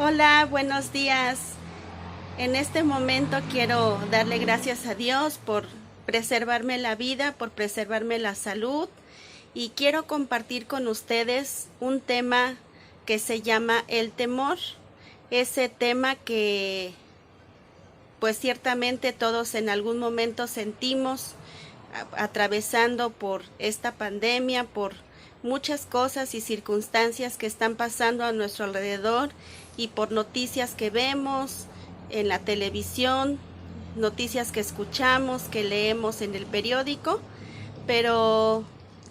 Hola, buenos días. En este momento quiero darle gracias a Dios por preservarme la vida, por preservarme la salud y quiero compartir con ustedes un tema que se llama el temor. Ese tema que pues ciertamente todos en algún momento sentimos atravesando por esta pandemia, por muchas cosas y circunstancias que están pasando a nuestro alrededor y por noticias que vemos en la televisión, noticias que escuchamos, que leemos en el periódico, pero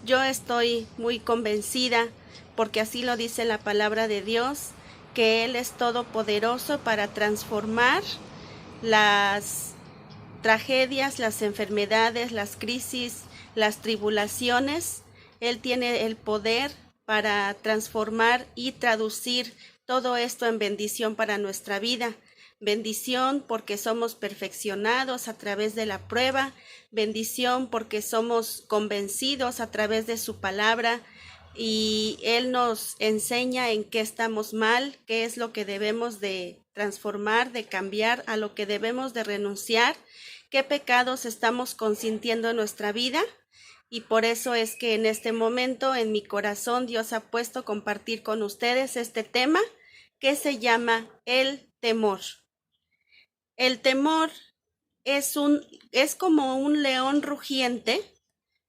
yo estoy muy convencida, porque así lo dice la palabra de Dios, que Él es todopoderoso para transformar las tragedias, las enfermedades, las crisis, las tribulaciones. Él tiene el poder para transformar y traducir todo esto en bendición para nuestra vida. Bendición porque somos perfeccionados a través de la prueba, bendición porque somos convencidos a través de su palabra y Él nos enseña en qué estamos mal, qué es lo que debemos de transformar, de cambiar, a lo que debemos de renunciar, qué pecados estamos consintiendo en nuestra vida. Y por eso es que en este momento en mi corazón Dios ha puesto compartir con ustedes este tema que se llama el temor. El temor es como un león rugiente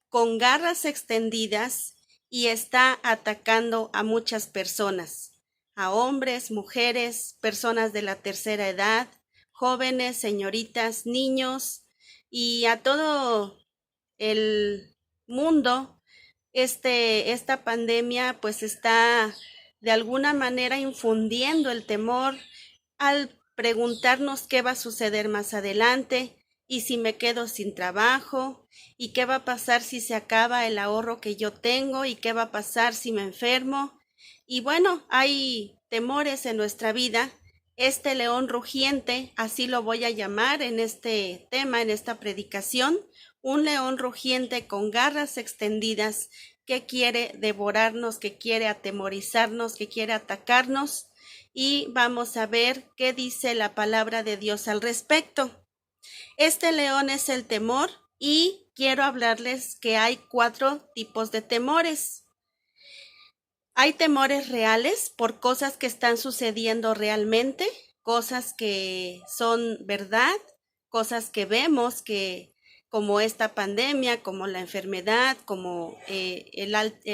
con garras extendidas y está atacando a muchas personas, a hombres, mujeres, personas de la tercera edad, jóvenes, señoritas, niños y a todo el mundo. Esta pandemia pues está de alguna manera infundiendo el temor al preguntarnos qué va a suceder más adelante y si me quedo sin trabajo y qué va a pasar si se acaba el ahorro que yo tengo y qué va a pasar si me enfermo. Y bueno, hay temores en nuestra vida. Este león rugiente, así lo voy a llamar en este tema, en esta predicación, un león rugiente con garras extendidas que quiere devorarnos, que quiere atemorizarnos, que quiere atacarnos y vamos a ver qué dice la palabra de Dios al respecto. Este león es el temor y quiero hablarles que hay 4 tipos de temores. Hay temores reales por cosas que están sucediendo realmente, cosas que son verdad, cosas que vemos que como esta pandemia, como la enfermedad, como el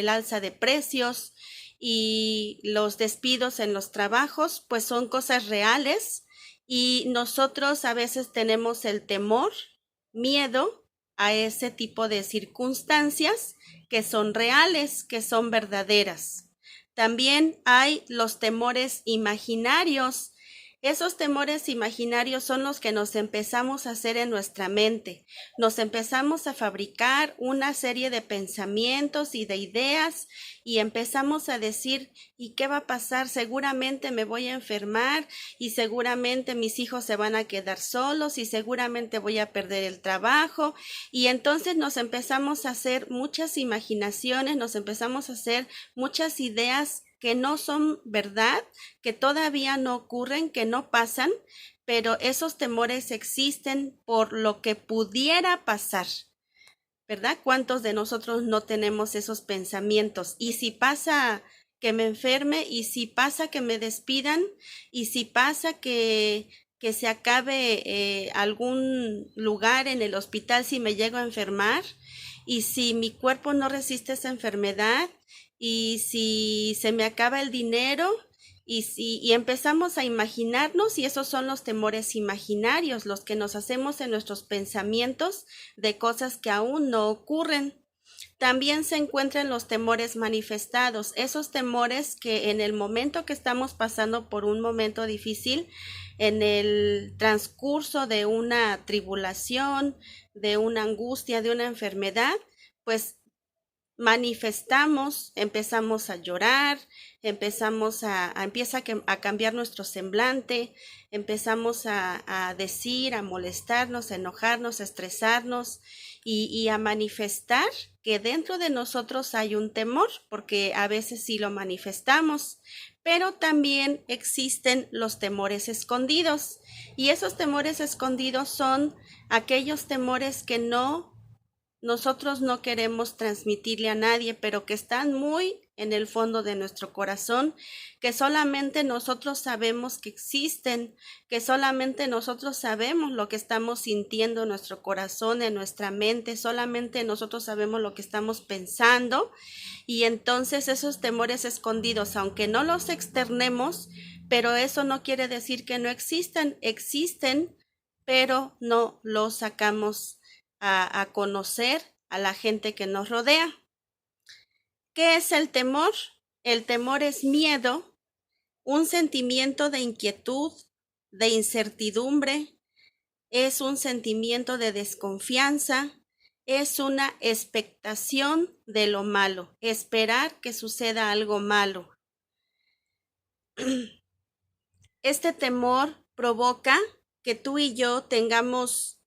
alza de precios y los despidos en los trabajos, pues son cosas reales y nosotros a veces tenemos el temor, miedo a ese tipo de circunstancias que son reales, que son verdaderas. También hay los temores imaginarios. Esos temores imaginarios son los que nos empezamos a hacer en nuestra mente. Nos empezamos a fabricar una serie de pensamientos y de ideas y empezamos a decir, ¿y qué va a pasar? Seguramente me voy a enfermar y seguramente mis hijos se van a quedar solos y seguramente voy a perder el trabajo. Y entonces nos empezamos a hacer muchas imaginaciones, nos empezamos a hacer muchas ideas que no son verdad, que todavía no ocurren, que no pasan, pero esos temores existen por lo que pudiera pasar, ¿verdad? ¿Cuántos de nosotros no tenemos esos pensamientos? ¿Y si pasa que me enferme? ¿Y si pasa que me despidan? ¿Y si pasa que se acabe algún lugar en el hospital si me llego a enfermar? ¿Y si mi cuerpo no resiste esa enfermedad? ¿Y si se me acaba el dinero? Y empezamos a imaginarnos, y esos son los temores imaginarios, los que nos hacemos en nuestros pensamientos de cosas que aún no ocurren. También se encuentran los temores manifestados, esos temores que en el momento que estamos pasando por un momento difícil, en el transcurso de una tribulación, de una angustia, de una enfermedad, pues manifestamos, empezamos a llorar, empieza a cambiar nuestro semblante, empezamos a decir, a molestarnos, a enojarnos, a estresarnos y a manifestar que dentro de nosotros hay un temor, porque a veces sí lo manifestamos, Pero también existen los temores escondidos, y esos temores escondidos son aquellos temores que nosotros no queremos transmitirle a nadie, pero que están muy en el fondo de nuestro corazón, que solamente nosotros sabemos que existen, que solamente nosotros sabemos lo que estamos sintiendo en nuestro corazón, en nuestra mente, solamente nosotros sabemos lo que estamos pensando. Y entonces esos temores escondidos, aunque no los externemos, pero eso no quiere decir que no existan, existen, pero no los sacamos a conocer a la gente que nos rodea. ¿Qué es el temor? El temor es miedo, un sentimiento de inquietud, de incertidumbre, es un sentimiento de desconfianza, es una expectación de lo malo, esperar que suceda algo malo. Este temor provoca que tú y yo tengamos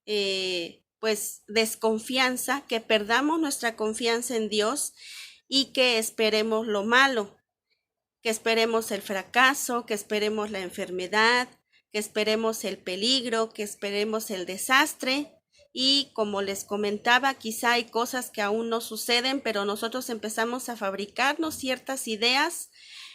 pues desconfianza, que perdamos nuestra confianza en Dios y que esperemos lo malo, que esperemos el fracaso, que esperemos la enfermedad, que esperemos el peligro, que esperemos el desastre. Y como les comentaba, quizá hay cosas que aún no suceden, pero nosotros empezamos a fabricarnos ciertas ideas,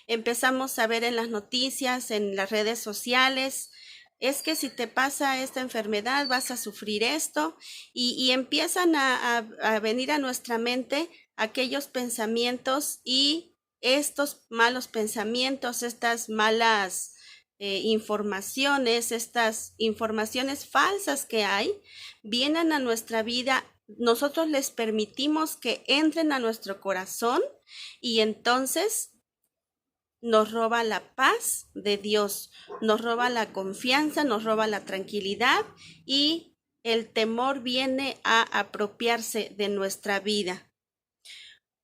empezamos a ver en las noticias, en las redes sociales, es que si te pasa esta enfermedad vas a sufrir esto, y empiezan a venir a nuestra mente aquellos pensamientos, y estos malos pensamientos, estas malas informaciones, estas informaciones falsas que hay, vienen a nuestra vida, nosotros les permitimos que entren a nuestro corazón, y entonces nos roba la paz de Dios, nos roba la confianza, nos roba la tranquilidad, y el temor viene a apropiarse de nuestra vida.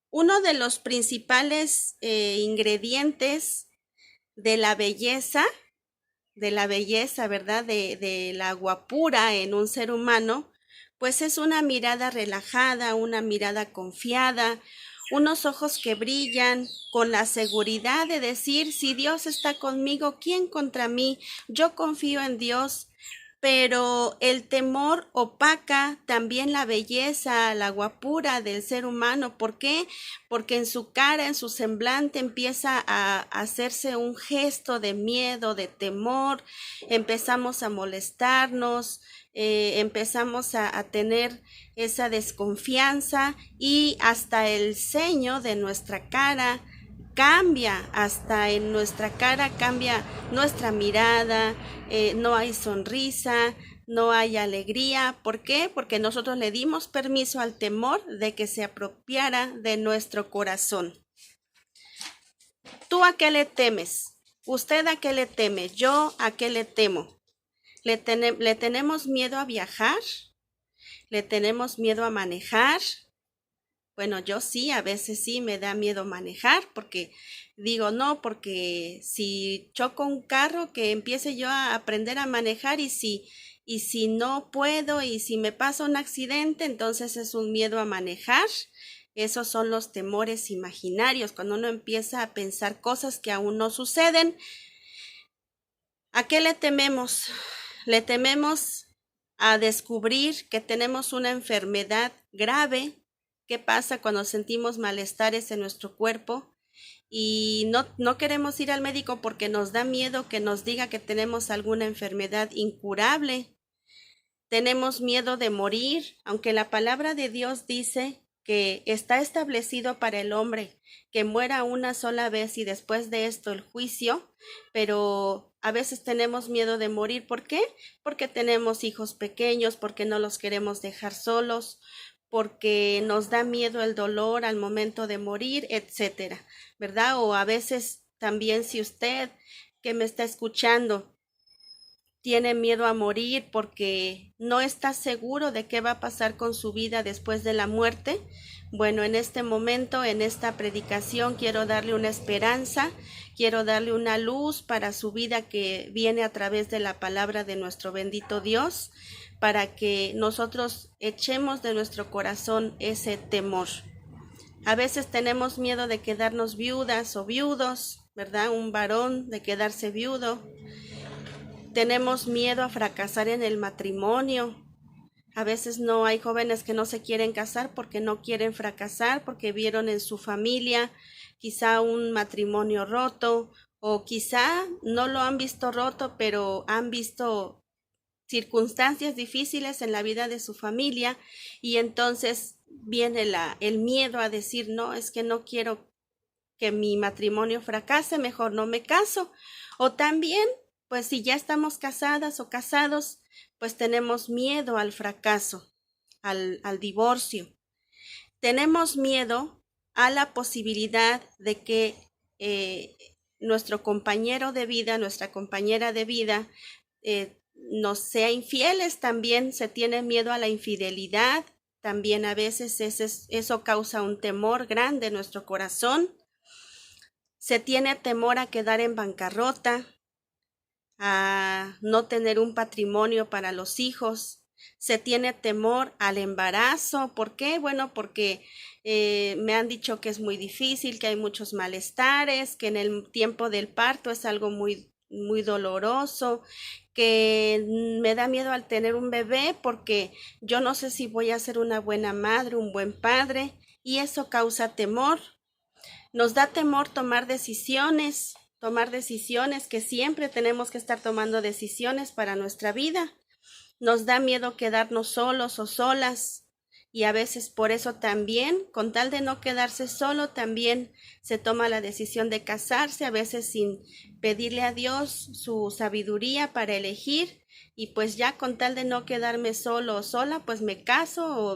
Uno de los principales ingredientes de la belleza, ¿verdad? De la guapura en un ser humano, pues es una mirada relajada, una mirada confiada, unos ojos que brillan con la seguridad de decir, si Dios está conmigo, ¿quién contra mí? Yo confío en Dios. Pero el temor opaca también la belleza, la guapura del ser humano. ¿Por qué? Porque en su cara, en su semblante empieza a hacerse un gesto de miedo, de temor, empezamos a molestarnos, empezamos a tener esa desconfianza, y hasta el ceño de nuestra cara cambia, hasta en nuestra cara cambia nuestra mirada, no hay sonrisa, no hay alegría. ¿Por qué? Porque nosotros le dimos permiso al temor de que se apropiara de nuestro corazón. ¿Tú a qué le temes? ¿Usted a qué le teme? ¿Yo a qué le temo? ¿Le tenemos miedo a viajar? ¿Le tenemos miedo a manejar? Bueno, yo sí, a veces sí me da miedo manejar, porque digo, no, porque si choco un carro, que empiece yo a aprender a manejar, y si no puedo, y si me pasa un accidente, entonces es un miedo a manejar. Esos son los temores imaginarios, cuando uno empieza a pensar cosas que aún no suceden. ¿A qué le tememos? Le tememos a descubrir que tenemos una enfermedad grave. ¿Qué pasa cuando sentimos malestares en nuestro cuerpo y no queremos ir al médico porque nos da miedo que nos diga que tenemos alguna enfermedad incurable? Tenemos miedo de morir, aunque la palabra de Dios dice que está establecido para el hombre que muera una sola vez y después de esto el juicio, pero a veces tenemos miedo de morir. ¿Por qué? Porque tenemos hijos pequeños, porque no los queremos dejar solos, porque nos da miedo el dolor al momento de morir, etcétera, ¿verdad? O a veces también, si usted que me está escuchando tiene miedo a morir porque no está seguro de qué va a pasar con su vida después de la muerte, bueno, en este momento, en esta predicación, quiero darle una esperanza, quiero darle una luz para su vida que viene a través de la palabra de nuestro bendito Dios, para que nosotros echemos de nuestro corazón ese temor. A veces tenemos miedo de quedarnos viudas o viudos, ¿verdad? Un varón, de quedarse viudo. Tenemos miedo a fracasar en el matrimonio. A veces no hay jóvenes que no se quieren casar porque no quieren fracasar, porque vieron en su familia quizá un matrimonio roto, o quizá no lo han visto roto, pero han visto circunstancias difíciles en la vida de su familia, y entonces viene el miedo a decir, no, es que no quiero que mi matrimonio fracase, mejor no me caso. O también, pues si ya estamos casadas o casados, pues tenemos miedo al fracaso, al divorcio. Tenemos miedo a la posibilidad de que nuestro compañero de vida, nuestra compañera de vida, nos sea infieles. También se tiene miedo a la infidelidad. También a veces eso causa un temor grande en nuestro corazón. Se tiene temor a quedar en bancarrota, a no tener un patrimonio para los hijos. Se tiene temor al embarazo. ¿Por qué? Bueno, porque me han dicho que es muy difícil, que hay muchos malestares, que en el tiempo del parto es algo muy, muy doloroso, que me da miedo al tener un bebé porque yo no sé si voy a ser una buena madre, un buen padre, y eso causa temor. Nos da temor tomar decisiones que siempre tenemos que estar tomando decisiones para nuestra vida. Nos da miedo quedarnos solos o solas, y a veces por eso también, con tal de no quedarse solo, también se toma la decisión de casarse, a veces sin pedirle a Dios su sabiduría para elegir, y pues ya con tal de no quedarme solo o sola, pues me caso o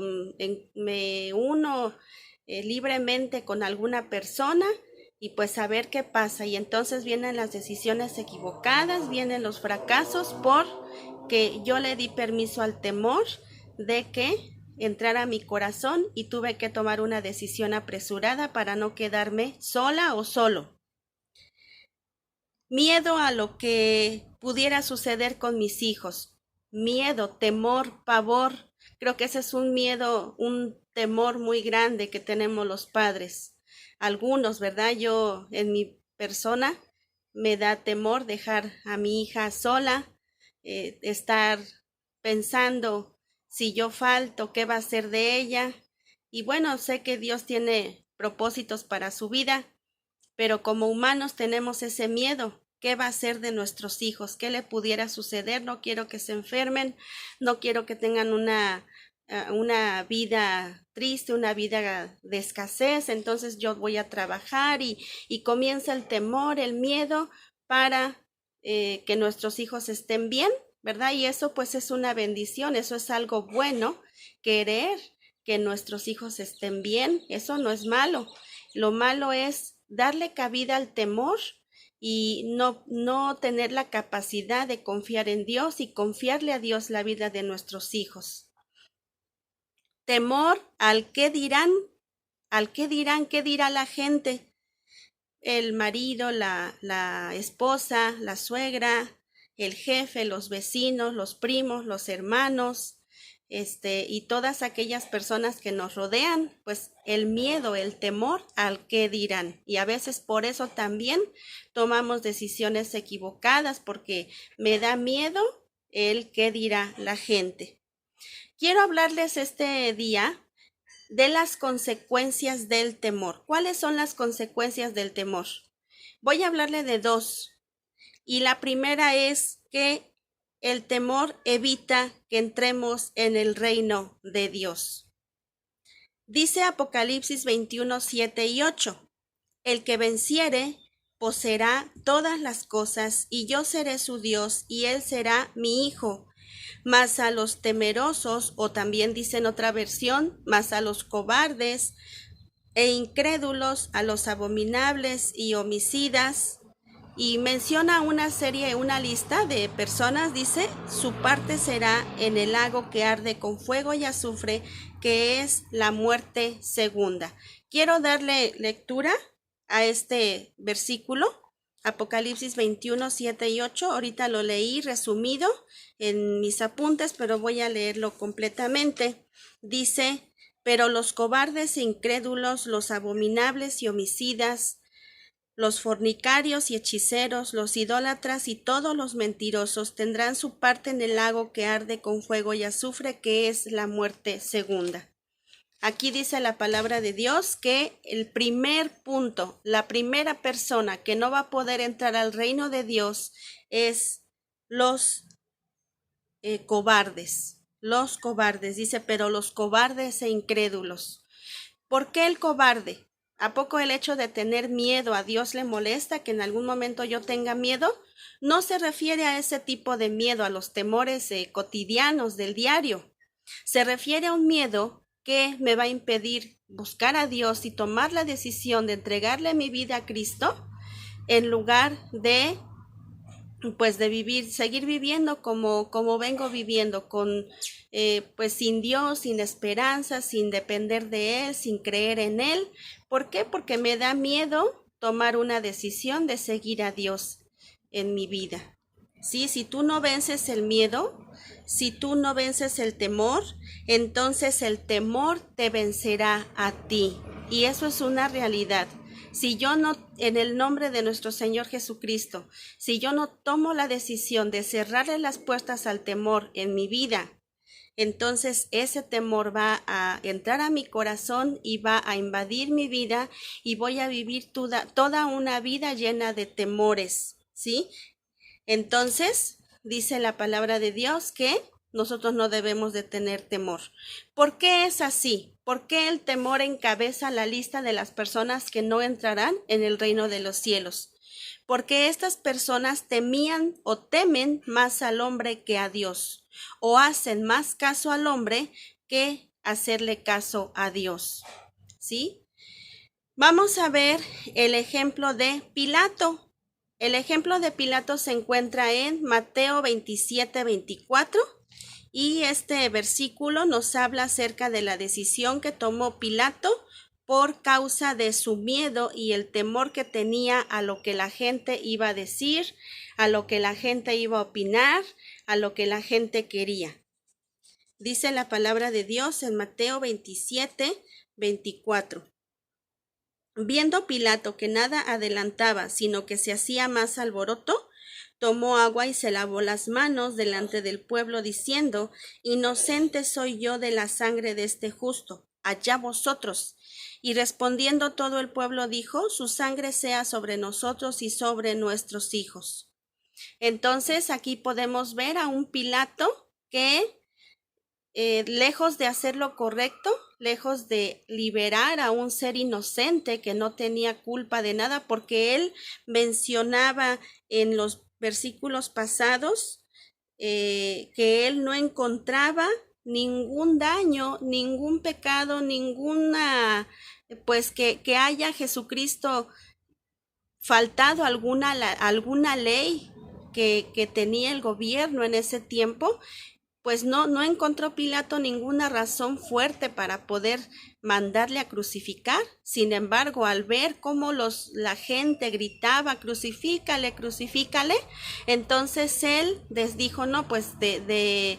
me uno libremente con alguna persona, y pues a ver qué pasa. Y entonces vienen las decisiones equivocadas, vienen los fracasos porque yo le di permiso al temor de que entrara a mi corazón, y tuve que tomar una decisión apresurada para no quedarme sola o solo. Miedo a lo que pudiera suceder con mis hijos. Miedo, temor, pavor. Creo que ese es un miedo, un temor muy grande que tenemos los padres. Algunos, ¿verdad? Yo, en mi persona, me da temor dejar a mi hija sola, estar pensando si yo falto, qué va a ser de ella. Y bueno, sé que Dios tiene propósitos para su vida, pero como humanos tenemos ese miedo. ¿Qué va a ser de nuestros hijos? ¿Qué le pudiera suceder? No quiero que se enfermen, no quiero que tengan una vida triste, una vida de escasez. Entonces yo voy a trabajar, y comienza el temor, el miedo para que nuestros hijos estén bien, ¿verdad? Y eso pues es una bendición, eso es algo bueno, querer que nuestros hijos estén bien, eso no es malo. Lo malo es darle cabida al temor y no tener la capacidad de confiar en Dios y confiarle a Dios la vida de nuestros hijos. Temor al qué dirán, qué dirá la gente, el marido, la esposa, la suegra, el jefe, los vecinos, los primos, los hermanos, y todas aquellas personas que nos rodean, pues el miedo, el temor al qué dirán. Y a veces por eso también tomamos decisiones equivocadas, porque me da miedo el qué dirá la gente. Quiero hablarles este día de las consecuencias del temor. ¿Cuáles son las consecuencias del temor? Voy a hablarle de dos. Y la primera es que el temor evita que entremos en el reino de Dios. Dice Apocalipsis 21, 7 y 8. El que venciere poseerá todas las cosas, y yo seré su Dios, y él será mi hijo. Mas a los temerosos, o también dice en otra versión, mas a los cobardes e incrédulos, a los abominables y homicidas, y menciona una lista de personas. Dice, su parte será en el lago que arde con fuego y azufre, que es la muerte segunda. Quiero darle lectura a este versículo, Apocalipsis 21, 7 y 8. Ahorita lo leí resumido en mis apuntes, pero voy a leerlo completamente. Dice, pero los cobardes e incrédulos, los abominables y homicidas, Los fornicarios y hechiceros, los idólatras y todos los mentirosos tendrán su parte en el lago que arde con fuego y azufre, que es la muerte segunda. Aquí dice la palabra de Dios que el primer punto, la primera persona que no va a poder entrar al reino de Dios es los cobardes. Los cobardes, dice, pero los cobardes e incrédulos. ¿Por qué el cobarde? ¿A poco el hecho de tener miedo a Dios le molesta que en algún momento yo tenga miedo? No se refiere a ese tipo de miedo, a los temores cotidianos del diario. Se refiere a un miedo que me va a impedir buscar a Dios y tomar la decisión de entregarle mi vida a Cristo en lugar de pues de vivir, seguir viviendo como vengo viviendo, pues sin Dios, sin esperanza, sin depender de Él, sin creer en Él. ¿Por qué? Porque me da miedo tomar una decisión de seguir a Dios en mi vida. Sí, si tú no vences el miedo, si tú no vences el temor, entonces el temor te vencerá a ti. Y eso es una realidad. Si yo no, en el nombre de nuestro Señor Jesucristo, si yo no tomo la decisión de cerrarle las puertas al temor en mi vida, entonces ese temor va a entrar a mi corazón y va a invadir mi vida y voy a vivir toda una vida llena de temores, ¿sí? Entonces, dice la palabra de Dios que nosotros no debemos de tener temor. ¿Por qué es así? ¿Por qué el temor encabeza la lista de las personas que no entrarán en el reino de los cielos? Porque estas personas temían o temen más al hombre que a Dios, o hacen más caso al hombre que hacerle caso a Dios. ¿Sí? Vamos a ver el ejemplo de Pilato. El ejemplo de Pilato se encuentra en Mateo 27-24 y este versículo nos habla acerca de la decisión que tomó Pilato por causa de su miedo y el temor que tenía a lo que la gente iba a decir, a lo que la gente iba a opinar, a lo que la gente quería. Dice la palabra de Dios en Mateo 27-24. Viendo Pilato que nada adelantaba, sino que se hacía más alboroto, tomó agua y se lavó las manos delante del pueblo, diciendo: Inocente soy yo de la sangre de este justo, allá vosotros. Y respondiendo todo el pueblo dijo: Su sangre sea sobre nosotros y sobre nuestros hijos. Entonces aquí podemos ver a un Pilato que lejos de hacer lo correcto, lejos de liberar a un ser inocente que no tenía culpa de nada, porque él mencionaba en los versículos pasados que él no encontraba ningún daño, ningún pecado, pues que haya Jesucristo faltado alguna ley que tenía el gobierno en ese tiempo. Pues no encontró Pilato ninguna razón fuerte para poder mandarle a crucificar. Sin embargo, al ver cómo la gente gritaba: crucifícale, crucifícale, entonces él les dijo: no, pues de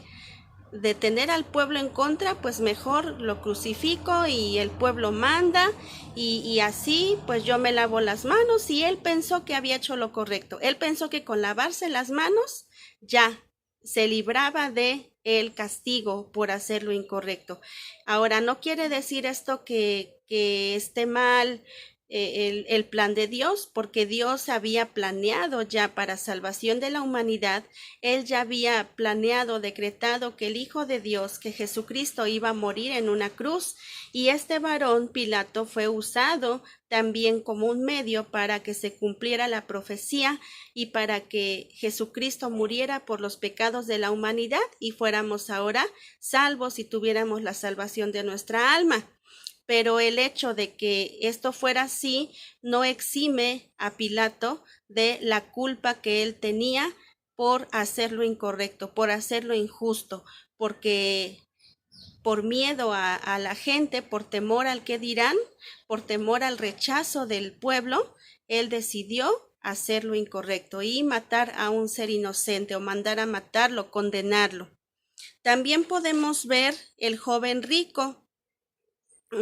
tener al pueblo en contra, pues mejor lo crucifico y el pueblo manda y así pues yo me lavo las manos. Y él pensó que había hecho lo correcto. Él pensó que con lavarse las manos ya se libraba de el castigo por hacer lo incorrecto. Ahora, no quiere decir esto que esté mal el plan de Dios, porque Dios había planeado ya para salvación de la humanidad. Él ya había planeado, decretado que el Hijo de Dios, que Jesucristo, iba a morir en una cruz, y este varón Pilato fue usado también como un medio para que se cumpliera la profecía y para que Jesucristo muriera por los pecados de la humanidad y fuéramos ahora salvos y tuviéramos la salvación de nuestra alma. Pero el hecho de que esto fuera así no exime a Pilato de la culpa que él tenía por hacer lo incorrecto, por hacer lo injusto, porque por miedo a la gente, por temor al que dirán, por temor al rechazo del pueblo, él decidió hacer lo incorrecto y matar a un ser inocente o mandar a matarlo, condenarlo. También podemos ver el joven rico.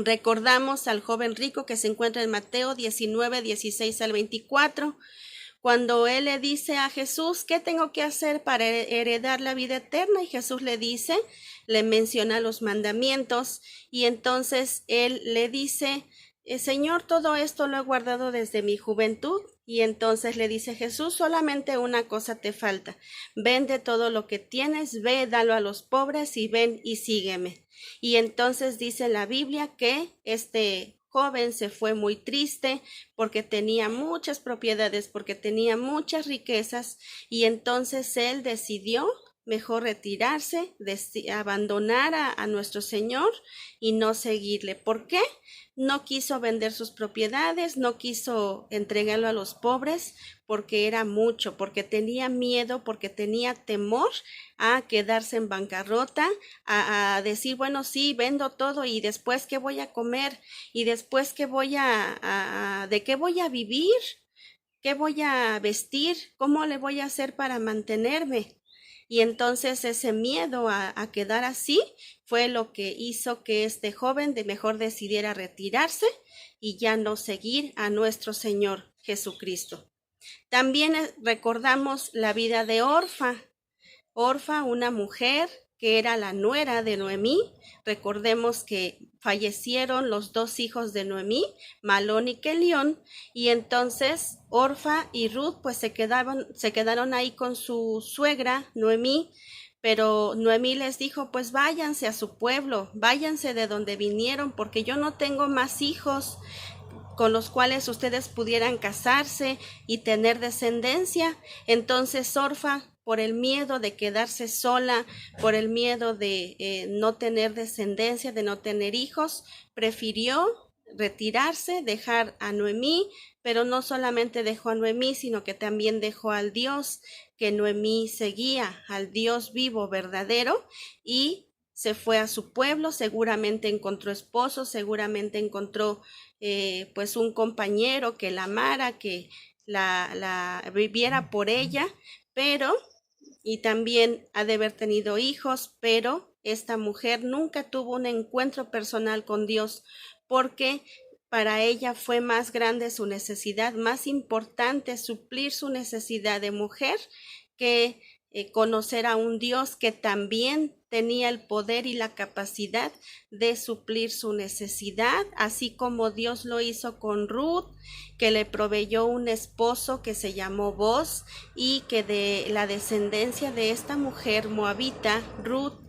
Recordamos al joven rico que se encuentra en Mateo 19, 16 al 24, cuando él le dice a Jesús, ¿qué tengo que hacer para heredar la vida eterna? Y Jesús le dice, le menciona los mandamientos, y entonces él le dice, Señor, todo esto lo he guardado desde mi juventud. Y entonces le dice Jesús, solamente una cosa te falta, vende todo lo que tienes, ve, dalo a los pobres y ven y sígueme. Y entonces dice la Biblia que este joven se fue muy triste porque tenía muchas propiedades, porque tenía muchas riquezas, y entonces él decidió mejor retirarse, abandonar a nuestro Señor y no seguirle. ¿Por qué? No quiso vender sus propiedades, no quiso entregarlo a los pobres, porque era mucho, porque tenía miedo, porque tenía temor a quedarse en bancarrota, a decir, bueno, sí, vendo todo y después ¿qué voy a comer? Y después ¿qué voy de qué voy a vivir? ¿Qué voy a vestir? ¿Cómo le voy a hacer para mantenerme? Y entonces ese miedo a quedar así fue lo que hizo que este joven de mejor decidiera retirarse y ya no seguir a nuestro Señor Jesucristo. También recordamos la vida de Orfa. Orfa, una mujer que era la nuera de Noemí. Recordemos que fallecieron los dos hijos de Noemí, Malón y Kelión, y entonces Orfa y Ruth pues se quedaron ahí con su suegra Noemí, pero Noemí les dijo, pues váyanse a su pueblo, váyanse de donde vinieron, porque yo no tengo más hijos con los cuales ustedes pudieran casarse y tener descendencia. Entonces Orfa, por el miedo de quedarse sola, por el miedo de no tener descendencia, de no tener hijos, prefirió retirarse, dejar a Noemí, pero no solamente dejó a Noemí, sino que también dejó al Dios que Noemí seguía, al Dios vivo, verdadero, y se fue a su pueblo. Seguramente encontró esposo, seguramente encontró pues un compañero que la amara, que la viviera por ella, pero y también ha de haber tenido hijos, pero esta mujer nunca tuvo un encuentro personal con Dios, porque para ella fue más grande su necesidad, más importante suplir su necesidad de mujer que conocer a un Dios que también tenía el poder y la capacidad de suplir su necesidad, así como Dios lo hizo con Ruth, que le proveyó un esposo que se llamó Boz, y que de la descendencia de esta mujer moabita, Ruth,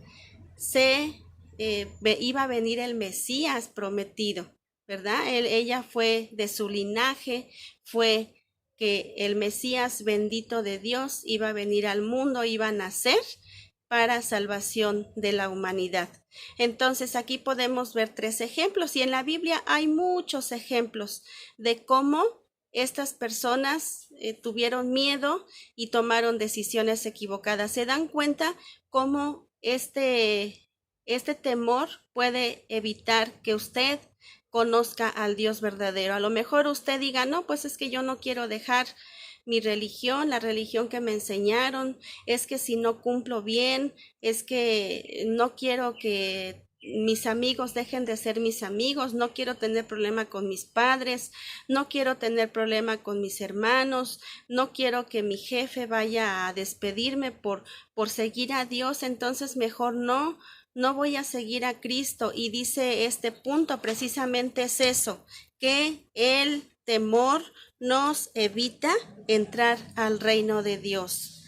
iba a venir el Mesías prometido, ¿verdad? Ella fue de su linaje, fue que el Mesías bendito de Dios iba a venir al mundo, iba a nacer para salvación de la humanidad. Entonces aquí podemos ver 3 ejemplos, y en la Biblia hay muchos ejemplos de cómo estas personas tuvieron miedo y tomaron decisiones equivocadas. Se dan cuenta cómo este temor puede evitar que usted conozca al Dios verdadero. A lo mejor usted diga, no, pues es que yo no quiero dejar mi religión, la religión que me enseñaron, es que si no cumplo bien, es que no quiero que mis amigos dejen de ser mis amigos, no quiero tener problema con mis padres, no quiero tener problema con mis hermanos, no quiero que mi jefe vaya a despedirme por seguir a Dios, entonces mejor no voy a seguir a Cristo. Y dice este punto precisamente es eso, que el temor nos evita entrar al reino de Dios,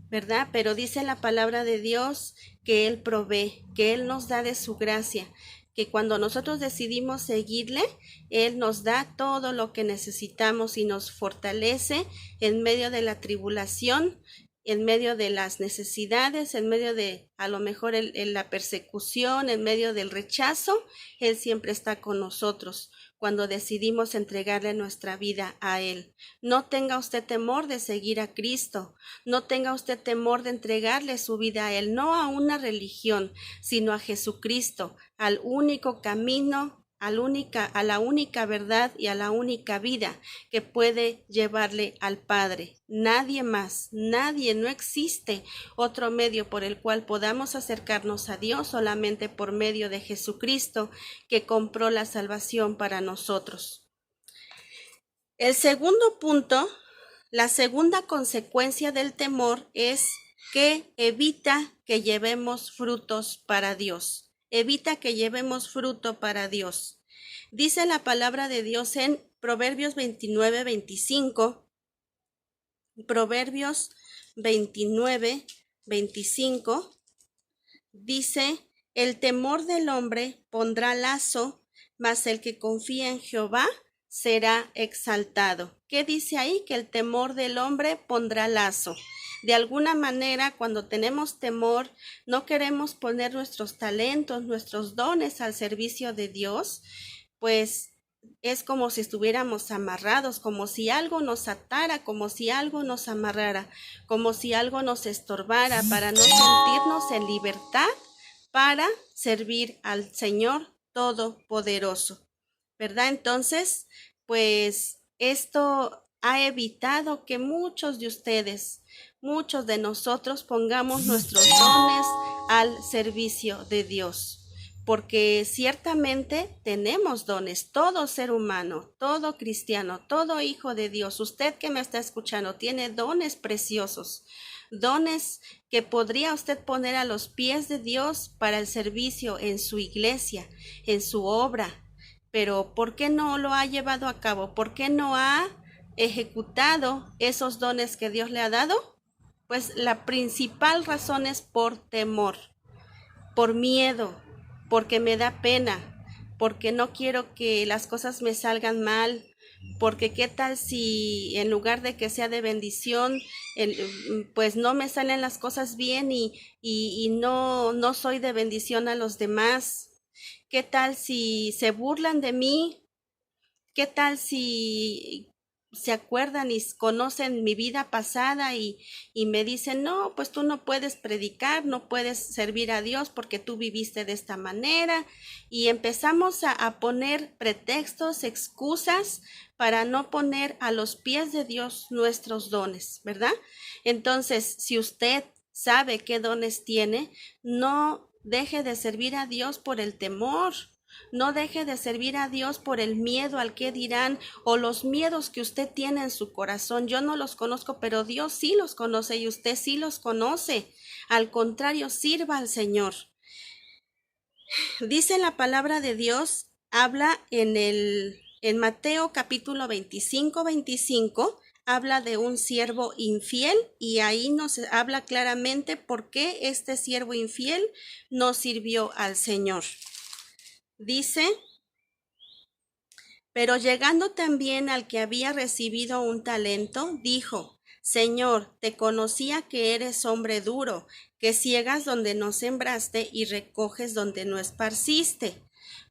¿verdad? Pero dice la palabra de Dios que Él provee, que Él nos da de su gracia, que cuando nosotros decidimos seguirle, Él nos da todo lo que necesitamos y nos fortalece en medio de la tribulación, en medio de las necesidades, en medio de a lo mejor la persecución, en medio del rechazo. Él siempre está con nosotros cuando decidimos entregarle nuestra vida a Él. No tenga usted temor de seguir a Cristo, no tenga usted temor de entregarle su vida a Él, no a una religión, sino a Jesucristo, al único camino, a la única verdad y a la única vida que puede llevarle al Padre. Nadie más, nadie, no existe otro medio por el cual podamos acercarnos a Dios, solamente por medio de Jesucristo, que compró la salvación para nosotros. El segundo punto, la segunda consecuencia del temor es que evita que llevemos frutos para Dios. Evita que llevemos fruto para Dios. Dice la palabra de Dios en Proverbios 29:25. Proverbios 29:25 dice: el temor del hombre pondrá lazo, mas el que confía en Jehová será exaltado. ¿Qué dice ahí? Que el temor del hombre pondrá lazo. De alguna manera, cuando tenemos temor, no queremos poner nuestros talentos, nuestros dones al servicio de Dios, pues es como si estuviéramos amarrados, como si algo nos atara, como si algo nos amarrara, como si algo nos estorbara para no sentirnos en libertad para servir al Señor Todopoderoso, ¿verdad? Entonces, pues esto ha evitado que muchos de ustedes, muchos de nosotros pongamos nuestros dones al servicio de Dios. Porque ciertamente tenemos dones, todo ser humano, todo cristiano, todo hijo de Dios, usted que me está escuchando, tiene dones preciosos, dones que podría usted poner a los pies de Dios para el servicio en su iglesia, en su obra. Pero ¿por qué no lo ha llevado a cabo? ¿Por qué no ha ejecutado esos dones que Dios le ha dado? Pues la principal razón es por temor, por miedo, porque me da pena, porque no quiero que las cosas me salgan mal, porque qué tal si en lugar de que sea de bendición, pues no me salen las cosas bien y no soy de bendición a los demás. ¿Qué tal si se burlan de mí? ¿Qué tal si se acuerdan y conocen mi vida pasada y me dicen, no, pues tú no puedes predicar, no puedes servir a Dios porque tú viviste de esta manera? Y empezamos a poner pretextos, excusas para no poner a los pies de Dios nuestros dones, ¿verdad? Entonces, si usted sabe qué dones tiene, no deje de servir a Dios por el temor. No deje de servir a Dios por el miedo al que dirán o los miedos que usted tiene en su corazón. Yo no los conozco, pero Dios sí los conoce y usted sí los conoce. Al contrario, sirva al Señor. Dice la palabra de Dios, habla en Mateo capítulo 25, habla de un siervo infiel y ahí nos habla claramente por qué este siervo infiel no sirvió al Señor. Dice: pero llegando también al que había recibido un talento, dijo: Señor, te conocía que eres hombre duro, que ciegas donde no sembraste y recoges donde no esparciste.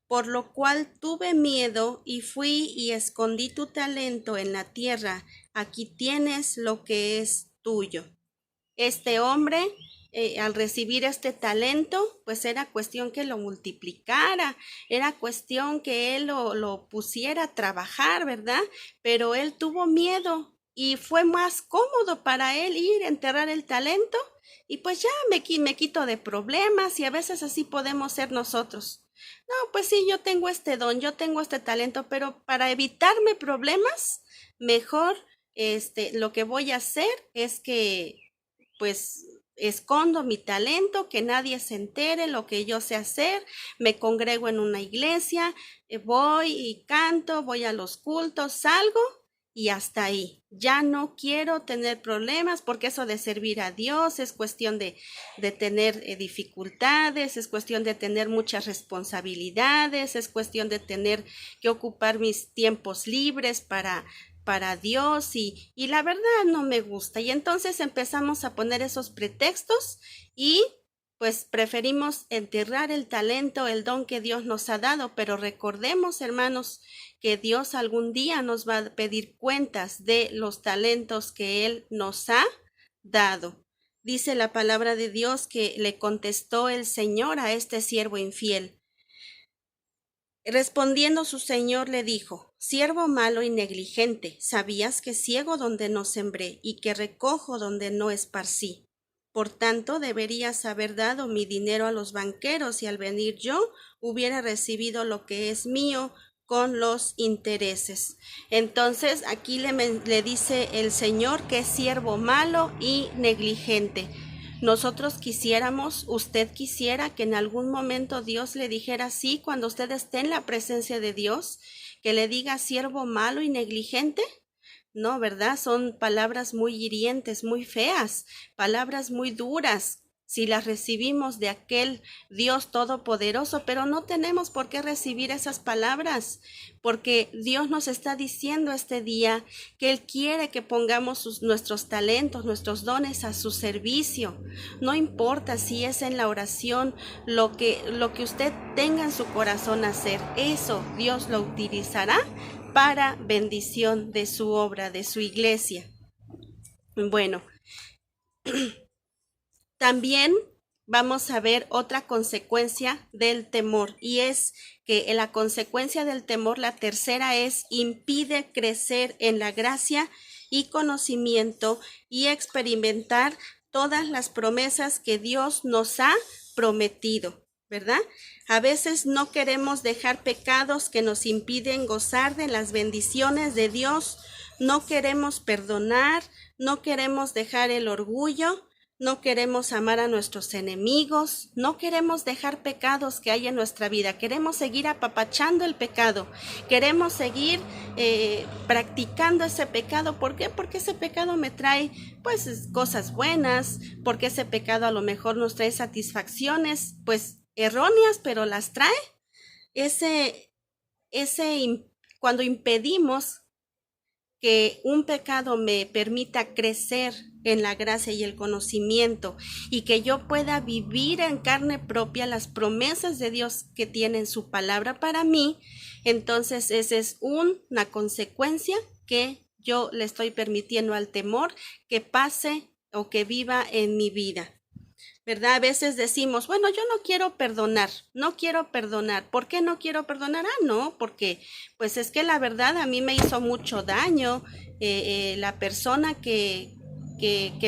Por lo cual tuve miedo y fui y escondí tu talento en la tierra. Aquí tienes lo que es tuyo. Este hombre, al recibir este talento, pues era cuestión que lo multiplicara, era cuestión que él lo pusiera a trabajar, ¿verdad? Pero él tuvo miedo y fue más cómodo para él ir a enterrar el talento y pues ya me quito de problemas, y a veces así podemos ser nosotros. No, pues sí, yo tengo este don, yo tengo este talento, pero para evitarme problemas, mejor lo que voy a hacer es que pues escondo mi talento, que nadie se entere lo que yo sé hacer, me congrego en una iglesia, voy y canto, voy a los cultos, salgo y hasta ahí. Ya no quiero tener problemas, porque eso de servir a Dios es cuestión de tener dificultades, es cuestión de tener muchas responsabilidades, es cuestión de tener que ocupar mis tiempos libres para Dios y la verdad no me gusta. Y entonces empezamos a poner esos pretextos y pues preferimos enterrar el talento, el don que Dios nos ha dado. Pero recordemos, hermanos, que Dios algún día nos va a pedir cuentas de los talentos que Él nos ha dado. Dice la palabra de Dios que le contestó el Señor a este siervo infiel: Respondiendo su señor le dijo: Siervo malo y negligente, ¿sabías que ciego donde no sembré y que recojo donde no esparcí? Por tanto, deberías haber dado mi dinero a los banqueros y al venir yo hubiera recibido lo que es mío con los intereses. Entonces aquí le dice el Señor que es siervo malo y negligente. Nosotros quisiéramos, usted quisiera que en algún momento Dios le dijera así cuando usted esté en la presencia de Dios, que le diga siervo malo y negligente. No, ¿verdad? Son palabras muy hirientes, muy feas, palabras muy duras, si las recibimos de aquel Dios todopoderoso, pero no tenemos por qué recibir esas palabras, porque Dios nos está diciendo este día que Él quiere que pongamos nuestros talentos, nuestros dones a su servicio. No importa si es en la oración, lo que usted tenga en su corazón hacer, eso Dios lo utilizará para bendición de su obra, de su iglesia. Bueno, también vamos a ver otra consecuencia del temor, y es que la consecuencia del temor, la tercera, es impide crecer en la gracia y conocimiento y experimentar todas las promesas que Dios nos ha prometido, ¿verdad? A veces no queremos dejar pecados que nos impiden gozar de las bendiciones de Dios, no queremos perdonar, no queremos dejar el orgullo, no queremos amar a nuestros enemigos, no queremos dejar pecados que hay en nuestra vida, queremos seguir apapachando el pecado, queremos seguir practicando ese pecado. ¿Por qué? Porque ese pecado me trae pues cosas buenas, porque ese pecado a lo mejor nos trae satisfacciones pues erróneas, pero las trae. Cuando impedimos que un pecado me permita crecer en la gracia y el conocimiento y que yo pueda vivir en carne propia las promesas de Dios que tiene en su palabra para mí, entonces esa es una consecuencia que yo le estoy permitiendo al temor que pase o que viva en mi vida. ¿Verdad? A veces decimos, bueno, yo no quiero perdonar, no quiero perdonar. ¿Por qué no quiero perdonar? No, porque pues es que la verdad a mí me hizo mucho daño, la persona que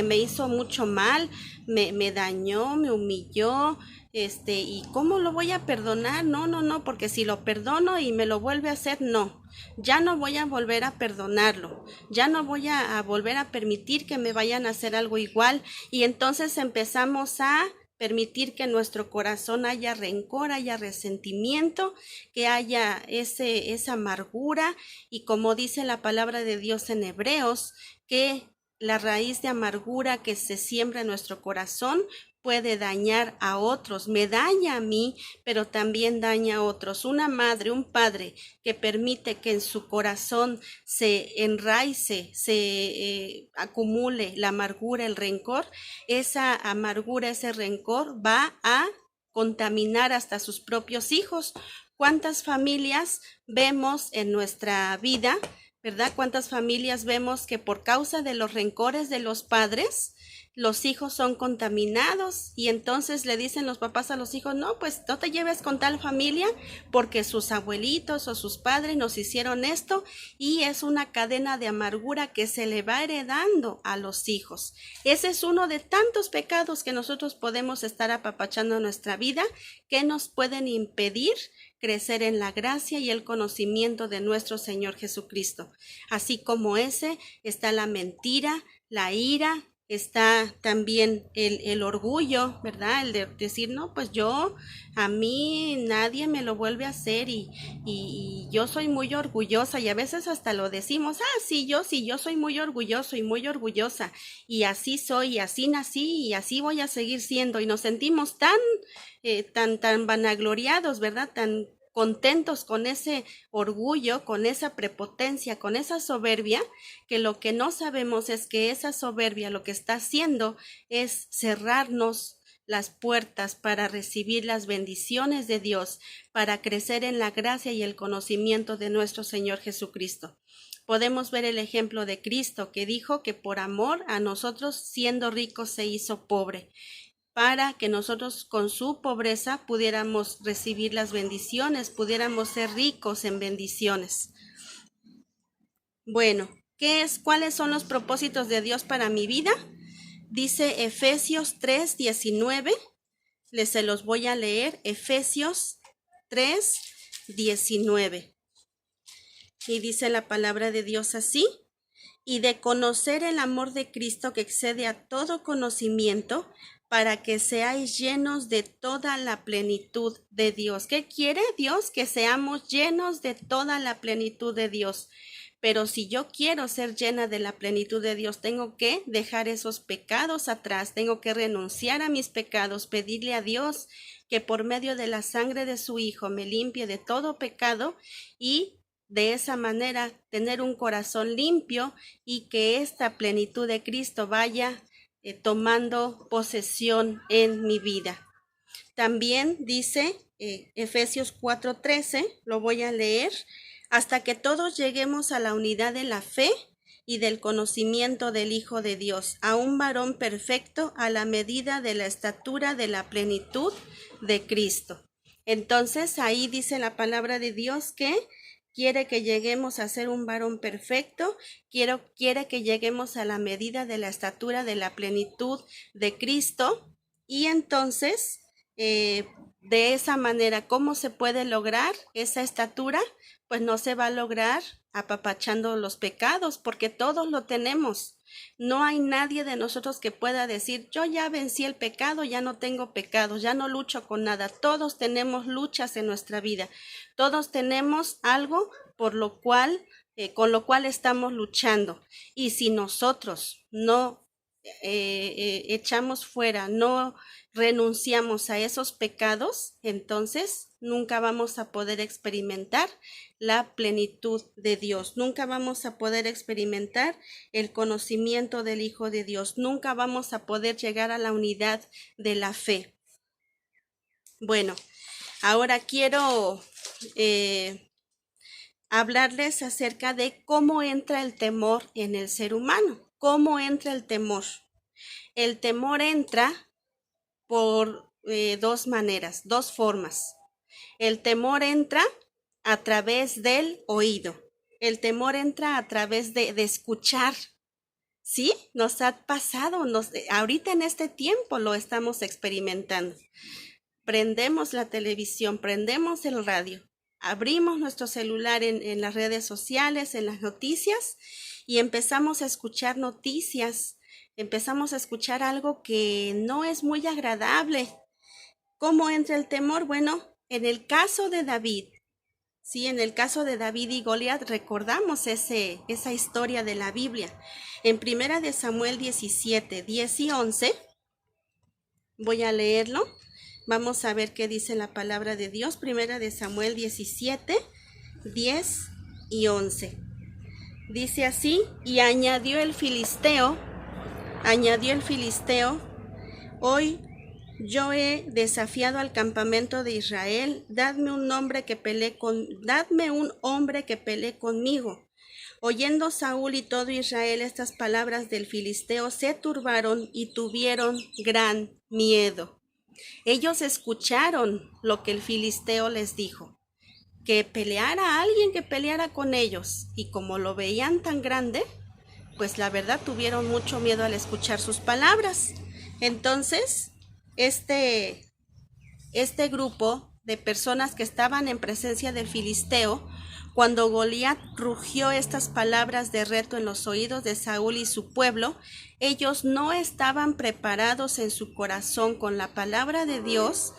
me hizo mucho mal, me dañó, me humilló, y ¿cómo lo voy a perdonar? No, porque si lo perdono y me lo vuelve a hacer, no. Ya no voy a volver a perdonarlo, ya no voy a volver a permitir que me vayan a hacer algo igual, y entonces empezamos a permitir que en nuestro corazón haya rencor, haya resentimiento, que haya esa amargura, y como dice la palabra de Dios en Hebreos, que la raíz de amargura que se siembra en nuestro corazón puede dañar a otros, me daña a mí, pero también daña a otros. Una madre, un padre que permite que en su corazón se enraice, se acumule la amargura, el rencor, esa amargura, ese rencor va a contaminar hasta sus propios hijos. ¿Cuántas familias vemos en nuestra vida, verdad? ¿Cuántas familias vemos que por causa de los rencores de los padres, los hijos son contaminados, y entonces le dicen los papás a los hijos, no, pues no te lleves con tal familia porque sus abuelitos o sus padres nos hicieron esto, y es una cadena de amargura que se le va heredando a los hijos. Ese es uno de tantos pecados que nosotros podemos estar apapachando en nuestra vida, que nos pueden impedir crecer en la gracia y el conocimiento de nuestro Señor Jesucristo. Así como ese está la mentira, la ira, está también el orgullo, ¿verdad? El de decir, no, pues a mí nadie me lo vuelve a hacer, y yo soy muy orgullosa, y a veces hasta lo decimos, sí, yo soy muy orgulloso y muy orgullosa, y así soy, y así nací, y así voy a seguir siendo, y nos sentimos tan vanagloriados, ¿verdad? Tan contentos con ese orgullo, con esa prepotencia, con esa soberbia, que lo que no sabemos es que esa soberbia lo que está haciendo es cerrarnos las puertas para recibir las bendiciones de Dios, para crecer en la gracia y el conocimiento de nuestro Señor Jesucristo. Podemos ver el ejemplo de Cristo, que dijo que por amor a nosotros, siendo rico, se hizo pobre. para que nosotros con su pobreza pudiéramos recibir las bendiciones, pudiéramos ser ricos en bendiciones. Bueno, ¿cuáles son los propósitos de Dios para mi vida? Dice Efesios 3:19, se los voy a leer, Efesios 3:19. Y dice la palabra de Dios así: y de conocer el amor de Cristo que excede a todo conocimiento, para que seáis llenos de toda la plenitud de Dios. ¿Qué quiere Dios? Que seamos llenos de toda la plenitud de Dios. Pero si yo quiero ser llena de la plenitud de Dios, tengo que dejar esos pecados atrás, tengo que renunciar a mis pecados, pedirle a Dios que por medio de la sangre de su Hijo me limpie de todo pecado y de esa manera tener un corazón limpio y que esta plenitud de Cristo vaya tomando posesión en mi vida. También dice Efesios 4:13, lo voy a leer, hasta que todos lleguemos a la unidad de la fe y del conocimiento del Hijo de Dios, a un varón perfecto a la medida de la estatura de la plenitud de Cristo. Entonces ahí dice la palabra de Dios que quiere que lleguemos a ser un varón perfecto, quiere que lleguemos a la medida de la estatura de la plenitud de Cristo. Y entonces, de esa manera, ¿cómo se puede lograr esa estatura? Pues no se va a lograr apapachando los pecados, porque todos lo tenemos. No hay nadie de nosotros que pueda decir, yo ya vencí el pecado, ya no tengo pecado, ya no lucho con nada. Todos tenemos luchas en nuestra vida. Todos tenemos algo con lo cual estamos luchando. Y si nosotros no echamos fuera, no renunciamos a esos pecados, entonces nunca vamos a poder experimentar la plenitud de Dios, nunca vamos a poder experimentar el conocimiento del Hijo de Dios, nunca vamos a poder llegar a la unidad de la fe. Bueno, ahora quiero hablarles acerca de cómo entra el temor en el ser humano. ¿Cómo entra el temor? El temor entra por dos maneras, dos formas. El temor entra a través del oído. El temor entra a través de escuchar. ¿Sí? Nos ha pasado, ahorita en este tiempo lo estamos experimentando. Prendemos la televisión, prendemos el radio, abrimos nuestro celular en las redes sociales, en las noticias, y empezamos a escuchar noticias, empezamos a escuchar algo que no es muy agradable. ¿Cómo entra el temor? Bueno, en el caso de David, sí, en el caso de David y Goliat recordamos esa historia de la Biblia. En 1 de Samuel 17, 10 y 11, voy a leerlo. Vamos a ver qué dice la palabra de Dios. 1 de Samuel 17, 10 y 11. Dice así: y añadió el filisteo, hoy yo he desafiado al campamento de Israel, dadme un hombre que pelee conmigo. Oyendo Saúl y todo Israel estas palabras del filisteo, se turbaron y tuvieron gran miedo. Ellos escucharon lo que el filisteo les dijo, que peleara alguien que peleara con ellos, y como lo veían tan grande, pues la verdad tuvieron mucho miedo al escuchar sus palabras. Entonces, este grupo de personas que estaban en presencia del filisteo, cuando Goliat rugió estas palabras de reto en los oídos de Saúl y su pueblo, ellos no estaban preparados en su corazón con la palabra de Dios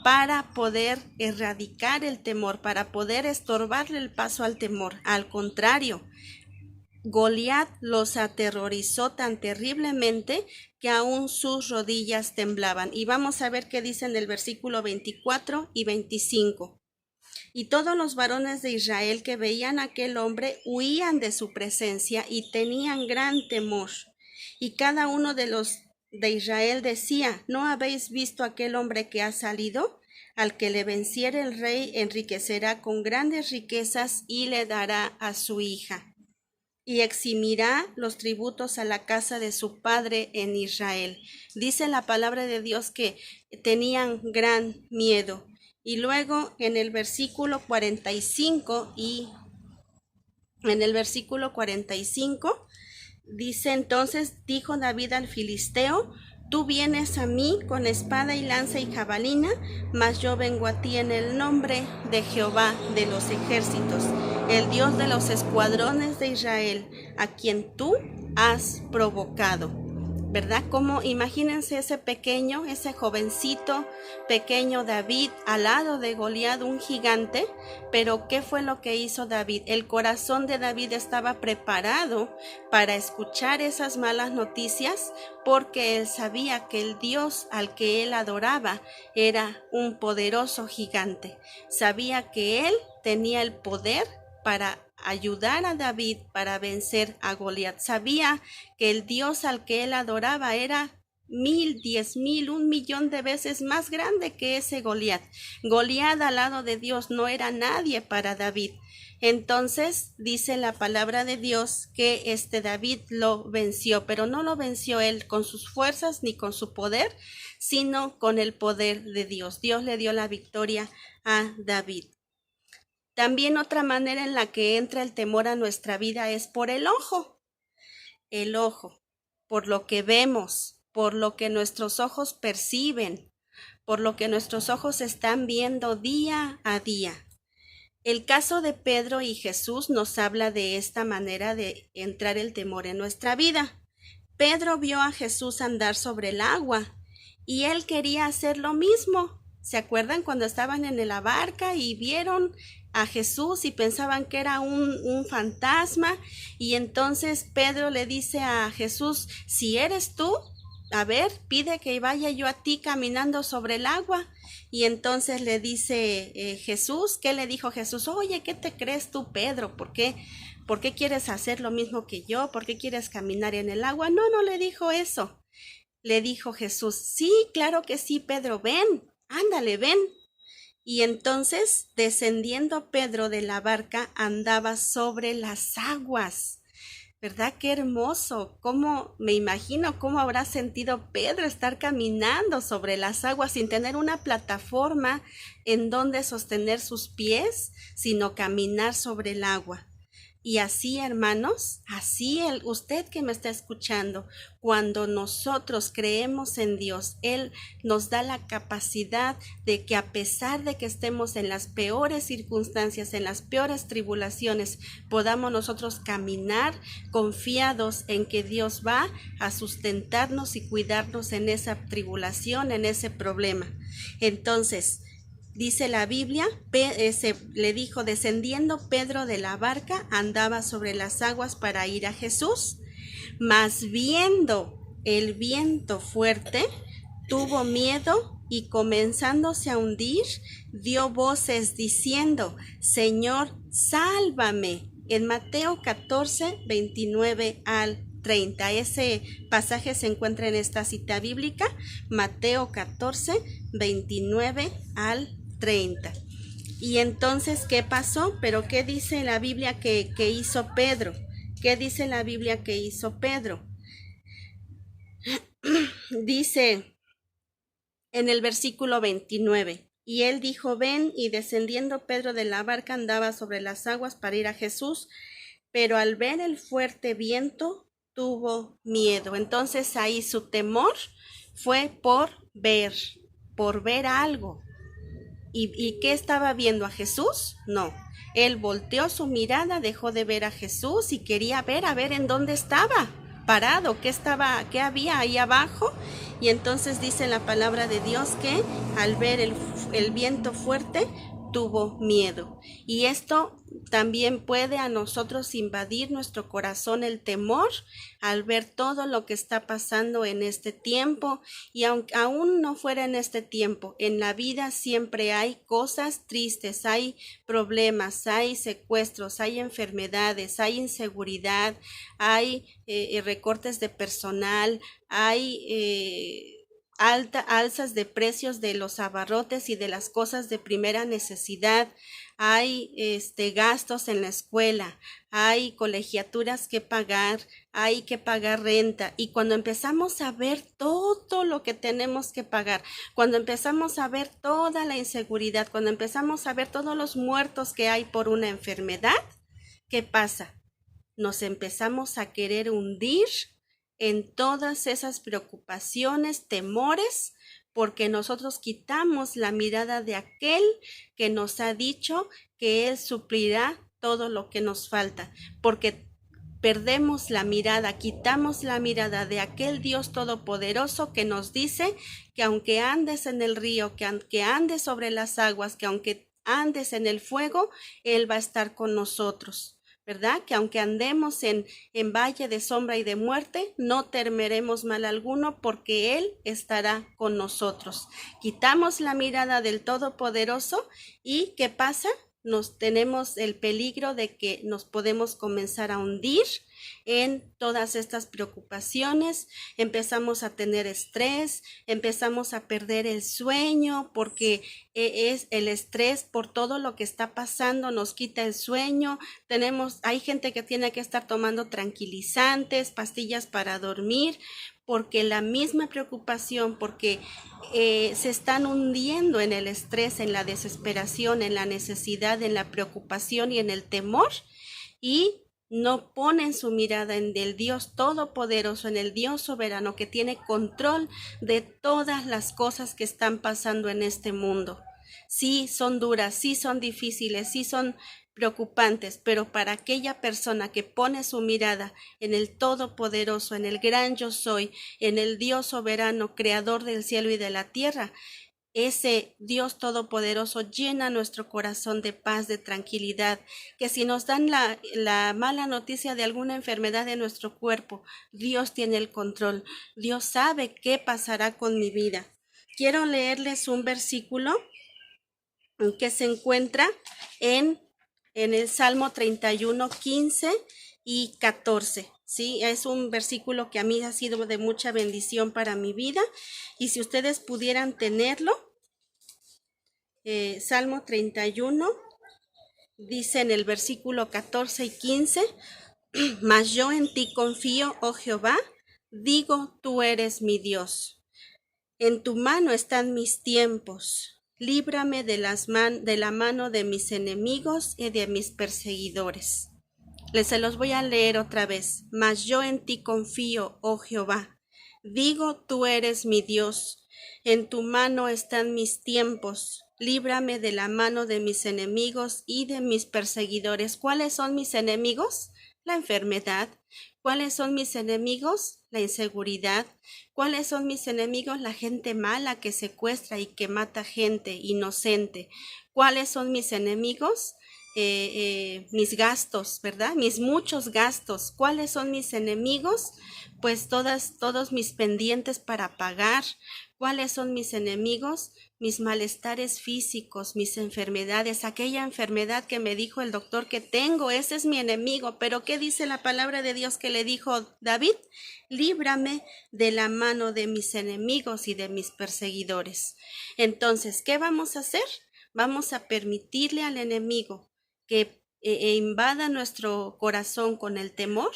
para poder erradicar el temor, para poder estorbarle el paso al temor. Al contrario, Goliat los aterrorizó tan terriblemente que aún sus rodillas temblaban. Y vamos a ver qué dicen el versículo 24 y 25. Y todos los varones de Israel que veían a aquel hombre huían de su presencia y tenían gran temor. Y cada uno de los de Israel decía: ¿no habéis visto aquel hombre que ha salido? Al que le venciere el rey enriquecerá con grandes riquezas y le dará a su hija. y eximirá los tributos a la casa de su padre en Israel. Dice la palabra de Dios que tenían gran miedo. Y luego en el versículo 45 y en el versículo 45 dice: entonces dijo David al filisteo: tú vienes a mí con espada y lanza y jabalina, mas yo vengo a ti en el nombre de Jehová de los ejércitos, el Dios de los escuadrones de Israel, a quien tú has provocado. ¿Verdad? Como imagínense ese pequeño, ese jovencito pequeño David al lado de Goliat, un gigante. Pero ¿qué fue lo que hizo David? El corazón de David estaba preparado para escuchar esas malas noticias, porque él sabía que el Dios al que él adoraba era un poderoso gigante. Sabía que él tenía el poder para ayudar a David para vencer a Goliat. Sabía que el Dios al que él adoraba era 1000, 10,000, 1,000,000 de veces más grande que ese Goliat. Goliat al lado de Dios no era nadie para David. Entonces dice la palabra de Dios que David lo venció, pero no lo venció él con sus fuerzas ni con su poder, sino con el poder de Dios. Dios le dio la victoria a David. También otra manera en la que entra el temor a nuestra vida es por el ojo, por lo que vemos, por lo que nuestros ojos perciben, por lo que nuestros ojos están viendo día a día. El caso de Pedro y Jesús nos habla de esta manera de entrar el temor en nuestra vida. Pedro vio a Jesús andar sobre el agua y él quería hacer lo mismo. ¿Se acuerdan cuando estaban en la barca y vieron a Jesús y pensaban que era un fantasma? Y entonces Pedro le dice a Jesús: si eres tú, a ver, pide que vaya yo a ti caminando sobre el agua. Y entonces le dice Jesús, ¿qué le dijo Jesús? Oye, ¿qué te crees tú, Pedro? ¿Por qué quieres hacer lo mismo que yo? ¿Por qué quieres caminar en el agua? No, no le dijo eso. Le dijo Jesús: sí, claro que sí, Pedro, ven, ándale, ven. Y entonces, descendiendo Pedro de la barca, andaba sobre las aguas. ¿Verdad? Qué hermoso. ¿Cómo me imagino cómo habrá sentido Pedro estar caminando sobre las aguas sin tener una plataforma en donde sostener sus pies, sino caminar sobre el agua? Y así, hermanos, usted que me está escuchando, cuando nosotros creemos en Dios, Él nos da la capacidad de que, a pesar de que estemos en las peores circunstancias, en las peores tribulaciones, podamos nosotros caminar confiados en que Dios va a sustentarnos y cuidarnos en esa tribulación, en ese problema. Entonces, dice la Biblia, le dijo: descendiendo Pedro de la barca, andaba sobre las aguas para ir a Jesús, mas viendo el viento fuerte, tuvo miedo y, comenzándose a hundir, dio voces diciendo: Señor, sálvame. En Mateo 14, 29 al 30. Ese pasaje se encuentra en esta cita bíblica, Mateo 14, 29 al 30. Y entonces, ¿qué pasó? Pero ¿qué dice la Biblia que hizo Pedro? ¿Qué dice la Biblia que hizo Pedro? Dice en el versículo 29: y él dijo: ven. Y descendiendo Pedro de la barca, andaba sobre las aguas para ir a Jesús, pero al ver el fuerte viento tuvo miedo. Entonces ahí su temor fue por ver algo. ¿Y qué estaba viendo? ¿A Jesús? No. Él volteó su mirada, dejó de ver a Jesús y quería ver en dónde estaba parado, qué había ahí abajo. Y entonces dice la palabra de Dios que al ver el viento fuerte tuvo miedo. Y esto también puede a nosotros invadir nuestro corazón, el temor, al ver todo lo que está pasando en este tiempo. Y aunque aún no fuera en este tiempo, en la vida siempre hay cosas tristes, hay problemas, hay secuestros, hay enfermedades, hay inseguridad, hay recortes de personal, hay alzas de precios de los abarrotes y de las cosas de primera necesidad, hay gastos en la escuela, hay colegiaturas que pagar, hay que pagar renta. Y cuando empezamos a ver todo lo que tenemos que pagar, cuando empezamos a ver toda la inseguridad, cuando empezamos a ver todos los muertos que hay por una enfermedad, ¿qué pasa? Nos empezamos a querer hundir en todas esas preocupaciones, temores, porque nosotros quitamos la mirada de aquel que nos ha dicho que Él suplirá todo lo que nos falta, porque perdemos la mirada, quitamos la mirada de aquel Dios todopoderoso que nos dice que aunque andes en el río, que aunque andes sobre las aguas, que aunque andes en el fuego, Él va a estar con nosotros. ¿Verdad? Que aunque andemos en valle de sombra y de muerte, no temeremos mal alguno porque Él estará con nosotros. Quitamos la mirada del Todopoderoso y ¿qué pasa? Nos tenemos el peligro de que nos podemos comenzar a hundir en todas estas preocupaciones, empezamos a tener estrés, empezamos a perder el sueño porque es el estrés por todo lo que está pasando, nos quita el sueño, hay gente que tiene que estar tomando tranquilizantes, pastillas para dormir, porque la misma preocupación, porque se están hundiendo en el estrés, en la desesperación, en la necesidad, en la preocupación y en el temor, y no ponen su mirada en el Dios todopoderoso, en el Dios soberano que tiene control de todas las cosas que están pasando en este mundo. Sí son duras, sí son difíciles, sí son preocupantes, pero para aquella persona que pone su mirada en el Todopoderoso, en el gran yo soy, en el Dios soberano, creador del cielo y de la tierra, ese Dios todopoderoso llena nuestro corazón de paz, de tranquilidad, que si nos dan la mala noticia de alguna enfermedad de nuestro cuerpo, Dios tiene el control, Dios sabe qué pasará con mi vida. Quiero leerles un versículo que se encuentra en el Salmo 31, 15 y 14. Sí, es un versículo que a mí ha sido de mucha bendición para mi vida, y si ustedes pudieran tenerlo, Salmo 31, dice en el versículo 14 y 15, mas yo en ti confío, oh Jehová, digo, tú eres mi Dios. En tu mano están mis tiempos. Líbrame de la mano de mis enemigos y de mis perseguidores. Se los voy a leer otra vez. Mas yo en ti confío, oh Jehová. Digo, tú eres mi Dios. En tu mano están mis tiempos. Líbrame de la mano de mis enemigos y de mis perseguidores. ¿Cuáles son mis enemigos? La enfermedad. ¿Cuáles son mis enemigos? La inseguridad. ¿Cuáles son mis enemigos? La gente mala que secuestra y que mata gente inocente. ¿Cuáles son mis enemigos? Mis gastos, ¿verdad? Mis muchos gastos. ¿Cuáles son mis enemigos? Pues todos mis pendientes para pagar. ¿Cuáles son mis enemigos? Mis malestares físicos, mis enfermedades, aquella enfermedad que me dijo el doctor que tengo, ese es mi enemigo. Pero ¿qué dice la palabra de Dios que le dijo David? Líbrame de la mano de mis enemigos y de mis perseguidores. Entonces, ¿qué vamos a hacer? Vamos a permitirle al enemigo que invada nuestro corazón con el temor.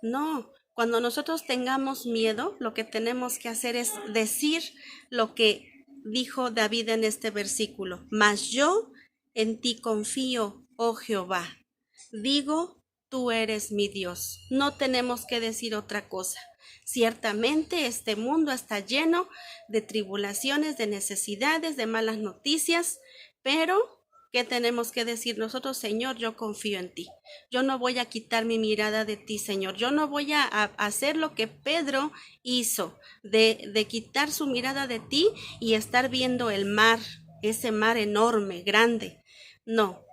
No, cuando nosotros tengamos miedo, lo que tenemos que hacer es decir lo que dijo David en este versículo. Mas yo en ti confío, oh Jehová. Digo, tú eres mi Dios. No tenemos que decir otra cosa. Ciertamente este mundo está lleno de tribulaciones, de necesidades, de malas noticias, pero ¿qué tenemos que decir nosotros? Señor, yo confío en ti. Yo no voy a quitar mi mirada de ti, Señor. Yo no voy a hacer lo que Pedro hizo, de quitar su mirada de ti y estar viendo el mar, ese mar enorme, grande. No,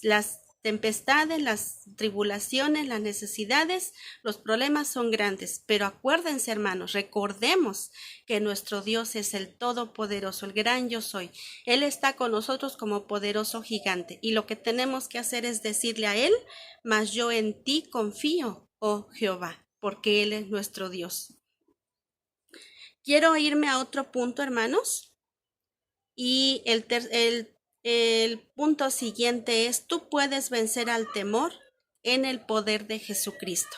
las tempestades, las tribulaciones, las necesidades, los problemas son grandes, pero acuérdense, hermanos, recordemos que nuestro Dios es el Todopoderoso, el gran yo soy. Él está con nosotros como poderoso gigante, y lo que tenemos que hacer es decirle a Él, mas yo en ti confío, oh Jehová, porque Él es nuestro Dios. Quiero irme a otro punto, hermanos, y el punto siguiente es: tú puedes vencer al temor en el poder de Jesucristo.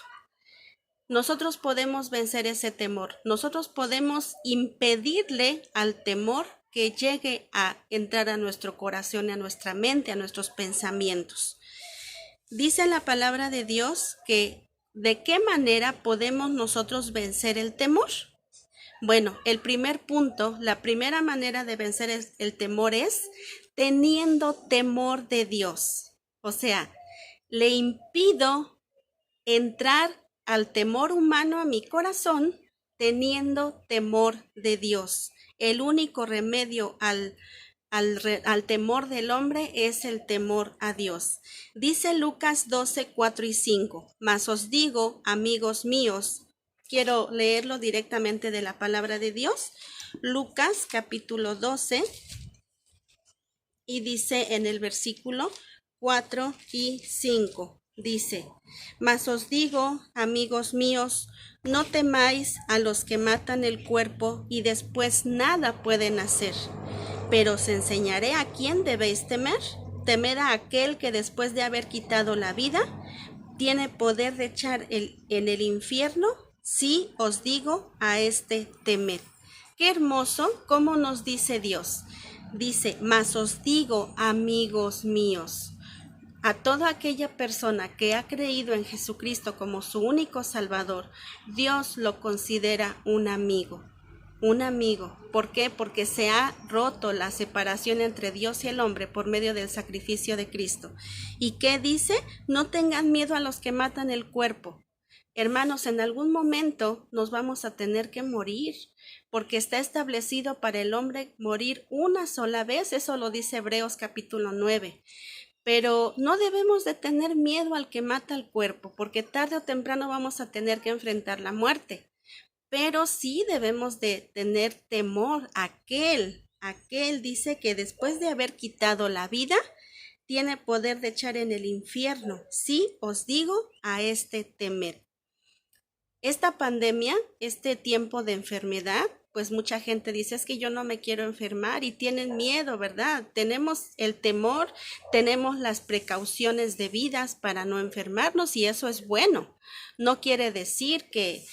Nosotros podemos vencer ese temor. Nosotros podemos impedirle al temor que llegue a entrar a nuestro corazón, a nuestra mente, a nuestros pensamientos. Dice la palabra de Dios que ¿de qué manera podemos nosotros vencer el temor? Bueno, el primer punto, la primera manera de vencer el temor es teniendo temor de Dios. O sea, le impido entrar al temor humano a mi corazón teniendo temor de Dios. El único remedio al temor del hombre es el temor a Dios. Dice Lucas 12, 4 y 5. Mas os digo, amigos míos, quiero leerlo directamente de la palabra de Dios. Lucas capítulo 12 y dice en el versículo 4 y 5. Dice: mas os digo, amigos míos, no temáis a los que matan el cuerpo y después nada pueden hacer. Pero os enseñaré a quién debéis temer. Temed a aquel que después de haber quitado la vida, tiene poder de echar en el infierno. Sí, os digo, a este temed. Qué hermoso cómo nos dice Dios. Dice: mas os digo, amigos míos. A toda aquella persona que ha creído en Jesucristo como su único Salvador, Dios lo considera un amigo. Un amigo. ¿Por qué? Porque se ha roto la separación entre Dios y el hombre por medio del sacrificio de Cristo. ¿Y qué dice? No tengan miedo a los que matan el cuerpo. Hermanos, en algún momento nos vamos a tener que morir, porque está establecido para el hombre morir una sola vez. Eso lo dice Hebreos capítulo 9. Pero no debemos de tener miedo al que mata el cuerpo, porque tarde o temprano vamos a tener que enfrentar la muerte. Pero sí debemos de tener temor a aquel dice que después de haber quitado la vida, tiene poder de echar en el infierno. Sí, os digo, a este temed. Esta pandemia, este tiempo de enfermedad, pues mucha gente dice: es que yo no me quiero enfermar, y tienen miedo, ¿verdad? Tenemos el temor, tenemos las precauciones debidas para no enfermarnos, y eso es bueno. No quiere decir que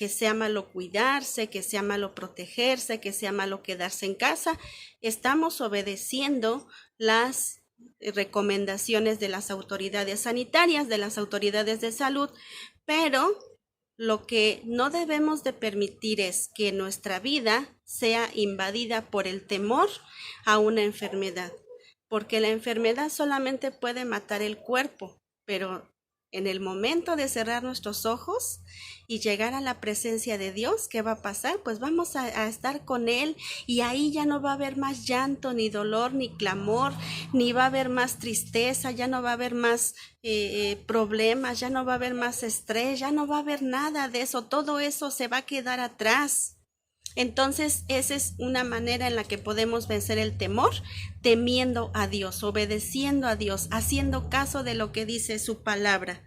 sea malo cuidarse, que sea malo protegerse, que sea malo quedarse en casa. Estamos obedeciendo las recomendaciones de las autoridades sanitarias, de las autoridades de salud, pero lo que no debemos de permitir es que nuestra vida sea invadida por el temor a una enfermedad, porque la enfermedad solamente puede matar el cuerpo, pero en el momento de cerrar nuestros ojos y llegar a la presencia de Dios, ¿qué va a pasar? Pues vamos a estar con Él, y ahí ya no va a haber más llanto, ni dolor, ni clamor, ni va a haber más tristeza, ya no va a haber más problemas, ya no va a haber más estrés, ya no va a haber nada de eso. Todo eso se va a quedar atrás. Entonces, esa es una manera en la que podemos vencer el temor, temiendo a Dios, obedeciendo a Dios, haciendo caso de lo que dice su palabra.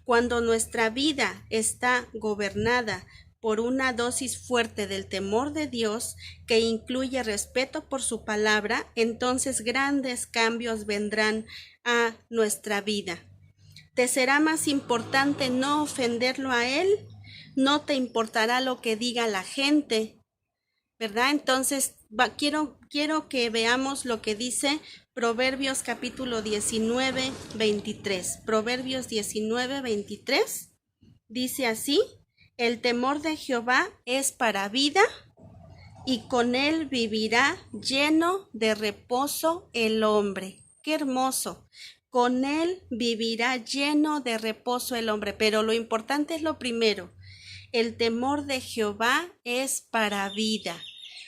Cuando nuestra vida está gobernada por una dosis fuerte del temor de Dios, que incluye respeto por su palabra, entonces grandes cambios vendrán a nuestra vida. ¿Te será más importante no ofenderlo a Él? ¿No te importará lo que diga la gente? ¿Verdad? Entonces, quiero que veamos lo que dice Proverbios capítulo 19, 23. Proverbios 19, 23 dice así: el temor de Jehová es para vida, y con él vivirá lleno de reposo el hombre. ¡Qué hermoso! Con él vivirá lleno de reposo el hombre. Pero lo importante es lo primero: el temor de Jehová es para vida.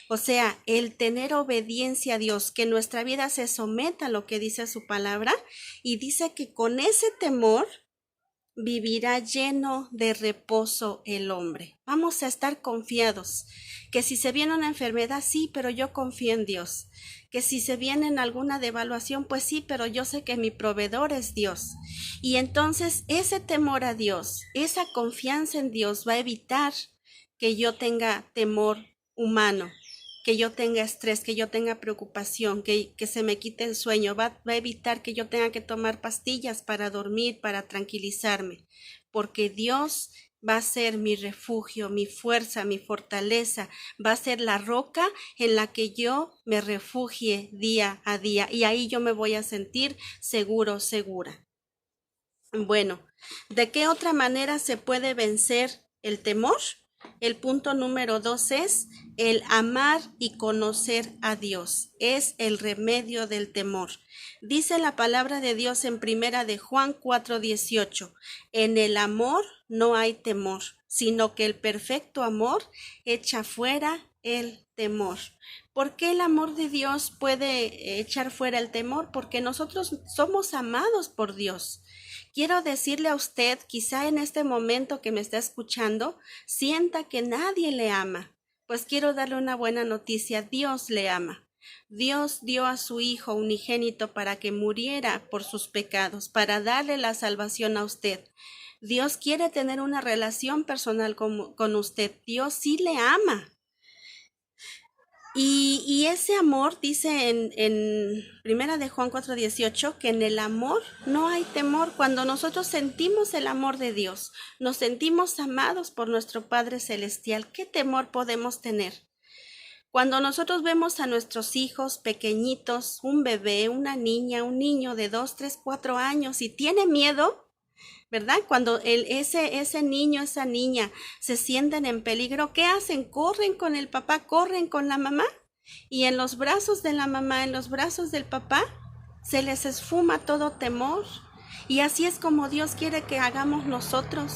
O sea, el tener obediencia a Dios, que nuestra vida se someta a lo que dice su palabra, y dice que con ese temor vivirá lleno de reposo el hombre. Vamos a estar confiados, que si se viene una enfermedad, sí, pero yo confío en Dios. Que si se viene alguna devaluación, pues sí, pero yo sé que mi proveedor es Dios. Y entonces ese temor a Dios, esa confianza en Dios va a evitar que yo tenga temor humano, que yo tenga estrés, que yo tenga preocupación, que se me quite el sueño, va a evitar que yo tenga que tomar pastillas para dormir, para tranquilizarme, porque Dios va a ser mi refugio, mi fuerza, mi fortaleza, va a ser la roca en la que yo me refugie día a día y ahí yo me voy a sentir seguro, segura. Bueno, ¿de qué otra manera se puede vencer el temor? El punto número 2 es el amar y conocer a Dios. Es el remedio del temor. Dice la palabra de Dios en primera de Juan 4:18. En el amor no hay temor, sino que el perfecto amor echa fuera el temor. ¿Por qué el amor de Dios puede echar fuera el temor? Porque nosotros somos amados por Dios. Quiero decirle a usted, quizá en este momento que me está escuchando, sienta que nadie le ama. Pues quiero darle una buena noticia, Dios le ama. Dios dio a su Hijo unigénito para que muriera por sus pecados, para darle la salvación a usted. Dios quiere tener una relación personal con usted. Dios sí le ama. Y ese amor dice en primera de Juan 4:18 que en el amor no hay temor. Cuando nosotros sentimos el amor de Dios, nos sentimos amados por nuestro Padre Celestial, ¿qué temor podemos tener? Cuando nosotros vemos a nuestros hijos pequeñitos, un bebé, una niña, un niño de 2, 3, 4 años y tiene miedo, ¿verdad? Cuando ese niño, esa niña se sienten en peligro, ¿qué hacen? Corren con el papá, corren con la mamá y en los brazos de la mamá, en los brazos del papá, se les esfuma todo temor. Y así es como Dios quiere que hagamos nosotros.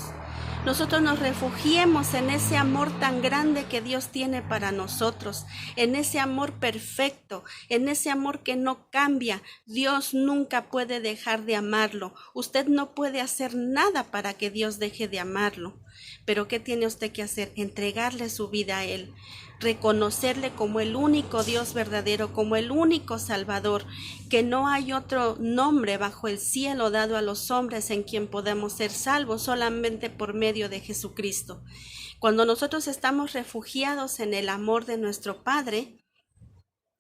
Nosotros nos refugiemos en ese amor tan grande que Dios tiene para nosotros, en ese amor perfecto, en ese amor que no cambia. Dios nunca puede dejar de amarlo. Usted no puede hacer nada para que Dios deje de amarlo. Pero ¿qué tiene usted que hacer? Entregarle su vida a Él, reconocerle como el único Dios verdadero, como el único Salvador, que no hay otro nombre bajo el cielo dado a los hombres en quien podemos ser salvos, solamente por medio de Jesucristo. Cuando nosotros estamos refugiados en el amor de nuestro Padre,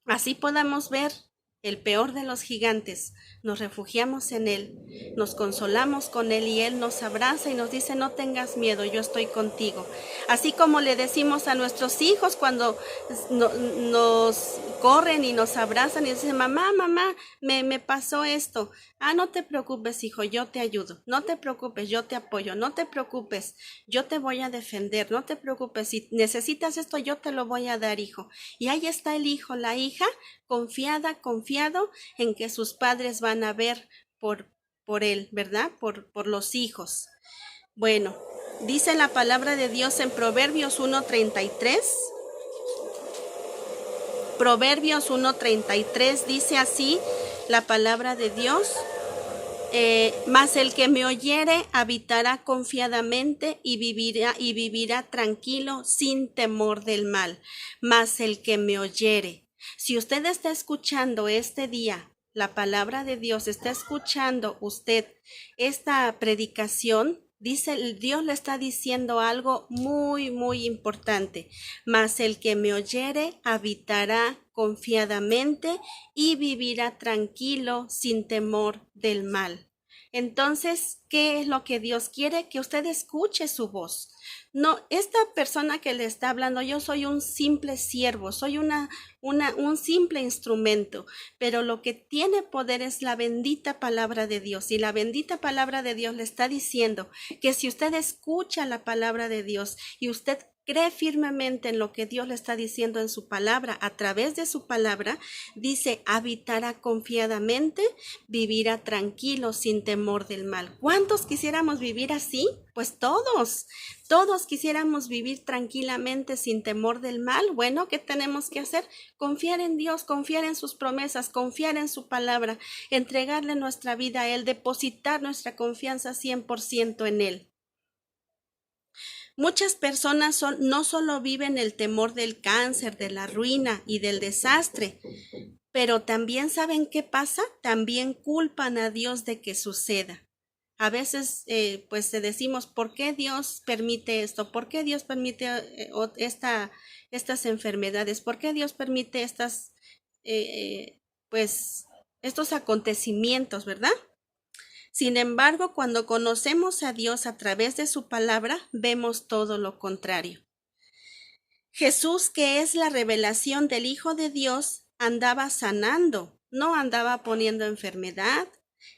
así podamos ver el peor de los gigantes, nos refugiamos en Él, nos consolamos con Él y Él nos abraza y nos dice: no tengas miedo, yo estoy contigo. Así como le decimos a nuestros hijos cuando nos corren y nos abrazan y dicen: mamá, me pasó esto. Ah, no te preocupes, hijo, yo te ayudo. No te preocupes, yo te apoyo. No te preocupes, yo te voy a defender. No te preocupes, si necesitas esto, yo te lo voy a dar, hijo. Y ahí está el hijo, la hija, confiado en que sus padres van a ver por él, ¿verdad? Por los hijos. Bueno, dice la palabra de Dios en Proverbios 1:33. Proverbios 1:33 dice así la palabra de Dios: mas el que me oyere habitará confiadamente y vivirá tranquilo sin temor del mal. Mas el que me oyere. Si usted está escuchando este día la palabra de Dios, está escuchando usted esta predicación, dice, Dios le está diciendo algo muy, muy importante. Mas el que me oyere habitará confiadamente y vivirá tranquilo sin temor del mal. Entonces, ¿qué es lo que Dios quiere? Que usted escuche su voz. No, esta persona que le está hablando, yo soy un simple siervo, soy un simple instrumento, pero lo que tiene poder es la bendita palabra de Dios. Y la bendita palabra de Dios le está diciendo que si usted escucha la palabra de Dios y usted cree firmemente en lo que Dios le está diciendo en su palabra, a través de su palabra, dice: habitará confiadamente, vivirá tranquilo sin temor del mal. ¿Cuántos quisiéramos vivir así? Pues todos quisiéramos vivir tranquilamente sin temor del mal. Bueno, ¿qué tenemos que hacer? Confiar en Dios, confiar en sus promesas, confiar en su palabra, entregarle nuestra vida a Él, depositar nuestra confianza 100% en Él. Muchas personas no solo viven el temor del cáncer, de la ruina y del desastre, pero también ¿saben qué pasa? También culpan a Dios de que suceda. A veces pues decimos, ¿por qué Dios permite esto? ¿Por qué Dios permite estas enfermedades? ¿Por qué Dios permite pues estos acontecimientos, verdad? Sin embargo, cuando conocemos a Dios a través de su palabra, vemos todo lo contrario. Jesús, que es la revelación del Hijo de Dios, andaba sanando, no andaba poniendo enfermedad.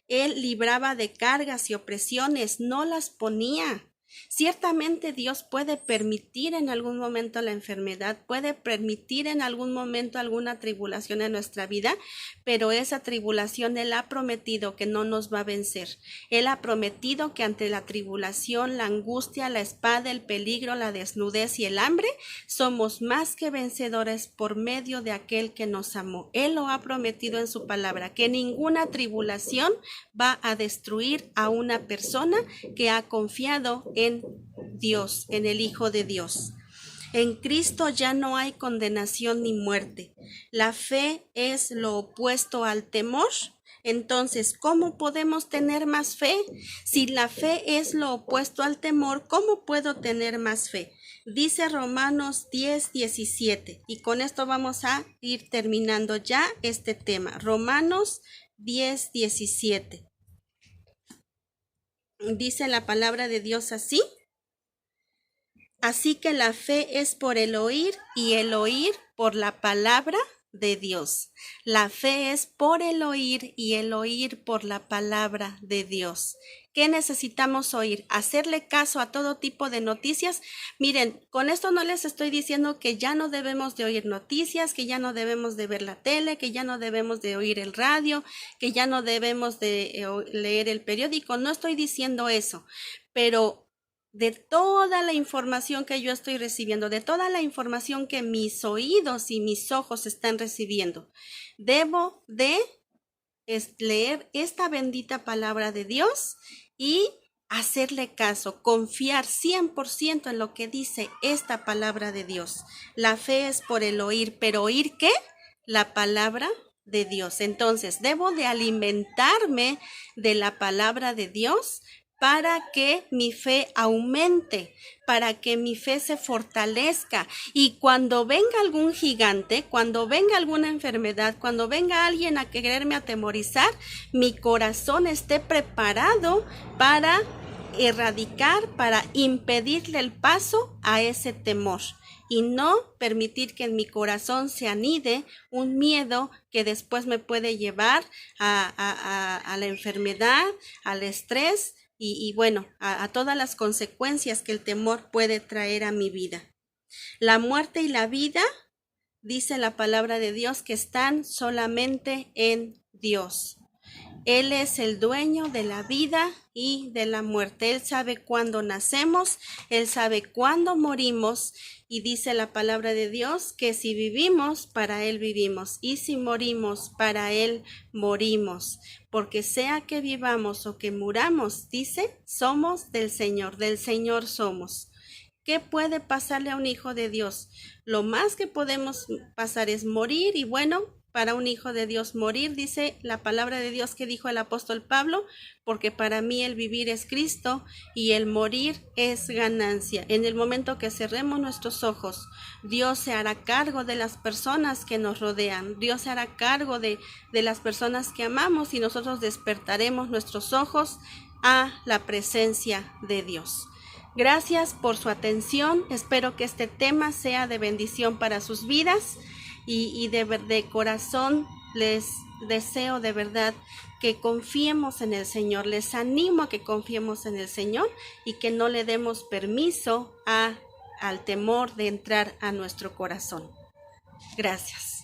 Él libraba de cargas y opresiones, no las ponía. Ciertamente Dios puede permitir en algún momento la enfermedad, puede permitir en algún momento alguna tribulación en nuestra vida, pero esa tribulación Él ha prometido que no nos va a vencer. Él ha prometido que ante la tribulación, la angustia, la espada, el peligro, la desnudez y el hambre, somos más que vencedores por medio de aquel que nos amó. Él lo ha prometido en su palabra, que ninguna tribulación va a destruir a una persona que ha confiado en Dios, en el Hijo de Dios. En Cristo ya no hay condenación ni muerte. La fe es lo opuesto al temor. Entonces, ¿cómo podemos tener más fe? Si la fe es lo opuesto al temor, ¿cómo puedo tener más fe? Dice Romanos 10:17, y con esto vamos a ir terminando ya este tema. Romanos 10:17. Dice la palabra de Dios así: así que la fe es por el oír y el oír por la palabra de Dios. La fe es por el oír y el oír por la palabra de Dios. ¿Qué necesitamos oír? Hacerle caso a todo tipo de noticias. Miren, con esto no les estoy diciendo que ya no debemos de oír noticias, que ya no debemos de ver la tele, que ya no debemos de oír el radio, que ya no debemos de leer el periódico. No estoy diciendo eso, pero de toda la información que yo estoy recibiendo, de toda la información que mis oídos y mis ojos están recibiendo, debo de leer esta bendita palabra de Dios y hacerle caso, confiar 100% en lo que dice esta palabra de Dios. La fe es por el oír, pero ¿oír qué? La palabra de Dios. Entonces, debo de alimentarme de la palabra de Dios para que mi fe aumente, para que mi fe se fortalezca. Y cuando venga algún gigante, cuando venga alguna enfermedad, cuando venga alguien a quererme atemorizar, mi corazón esté preparado para erradicar, para impedirle el paso a ese temor. Y no permitir que en mi corazón se anide un miedo que después me puede llevar a la enfermedad, al estrés, y bueno, a todas las consecuencias que el temor puede traer a mi vida. La muerte y la vida, dice la palabra de Dios, que están solamente en Dios. Él es el dueño de la vida y de la muerte. Él sabe cuándo nacemos, Él sabe cuándo morimos, y dice la palabra de Dios que si vivimos, para Él vivimos, y si morimos, para Él morimos. Porque sea que vivamos o que muramos, dice, somos del Señor somos. ¿Qué puede pasarle a un hijo de Dios? Lo más que podemos pasar es morir, y bueno, para un hijo de Dios morir, dice la palabra de Dios que dijo el apóstol Pablo, porque para mí el vivir es Cristo y el morir es ganancia. En el momento que cerremos nuestros ojos, Dios se hará cargo de las personas que nos rodean, Dios se hará cargo de las personas que amamos, y nosotros despertaremos nuestros ojos a la presencia de Dios. Gracias por su atención, espero que este tema sea de bendición para sus vidas. Y de corazón les deseo de verdad que confiemos en el Señor. Les animo a que confiemos en el Señor y que no le demos permiso al temor de entrar a nuestro corazón. Gracias.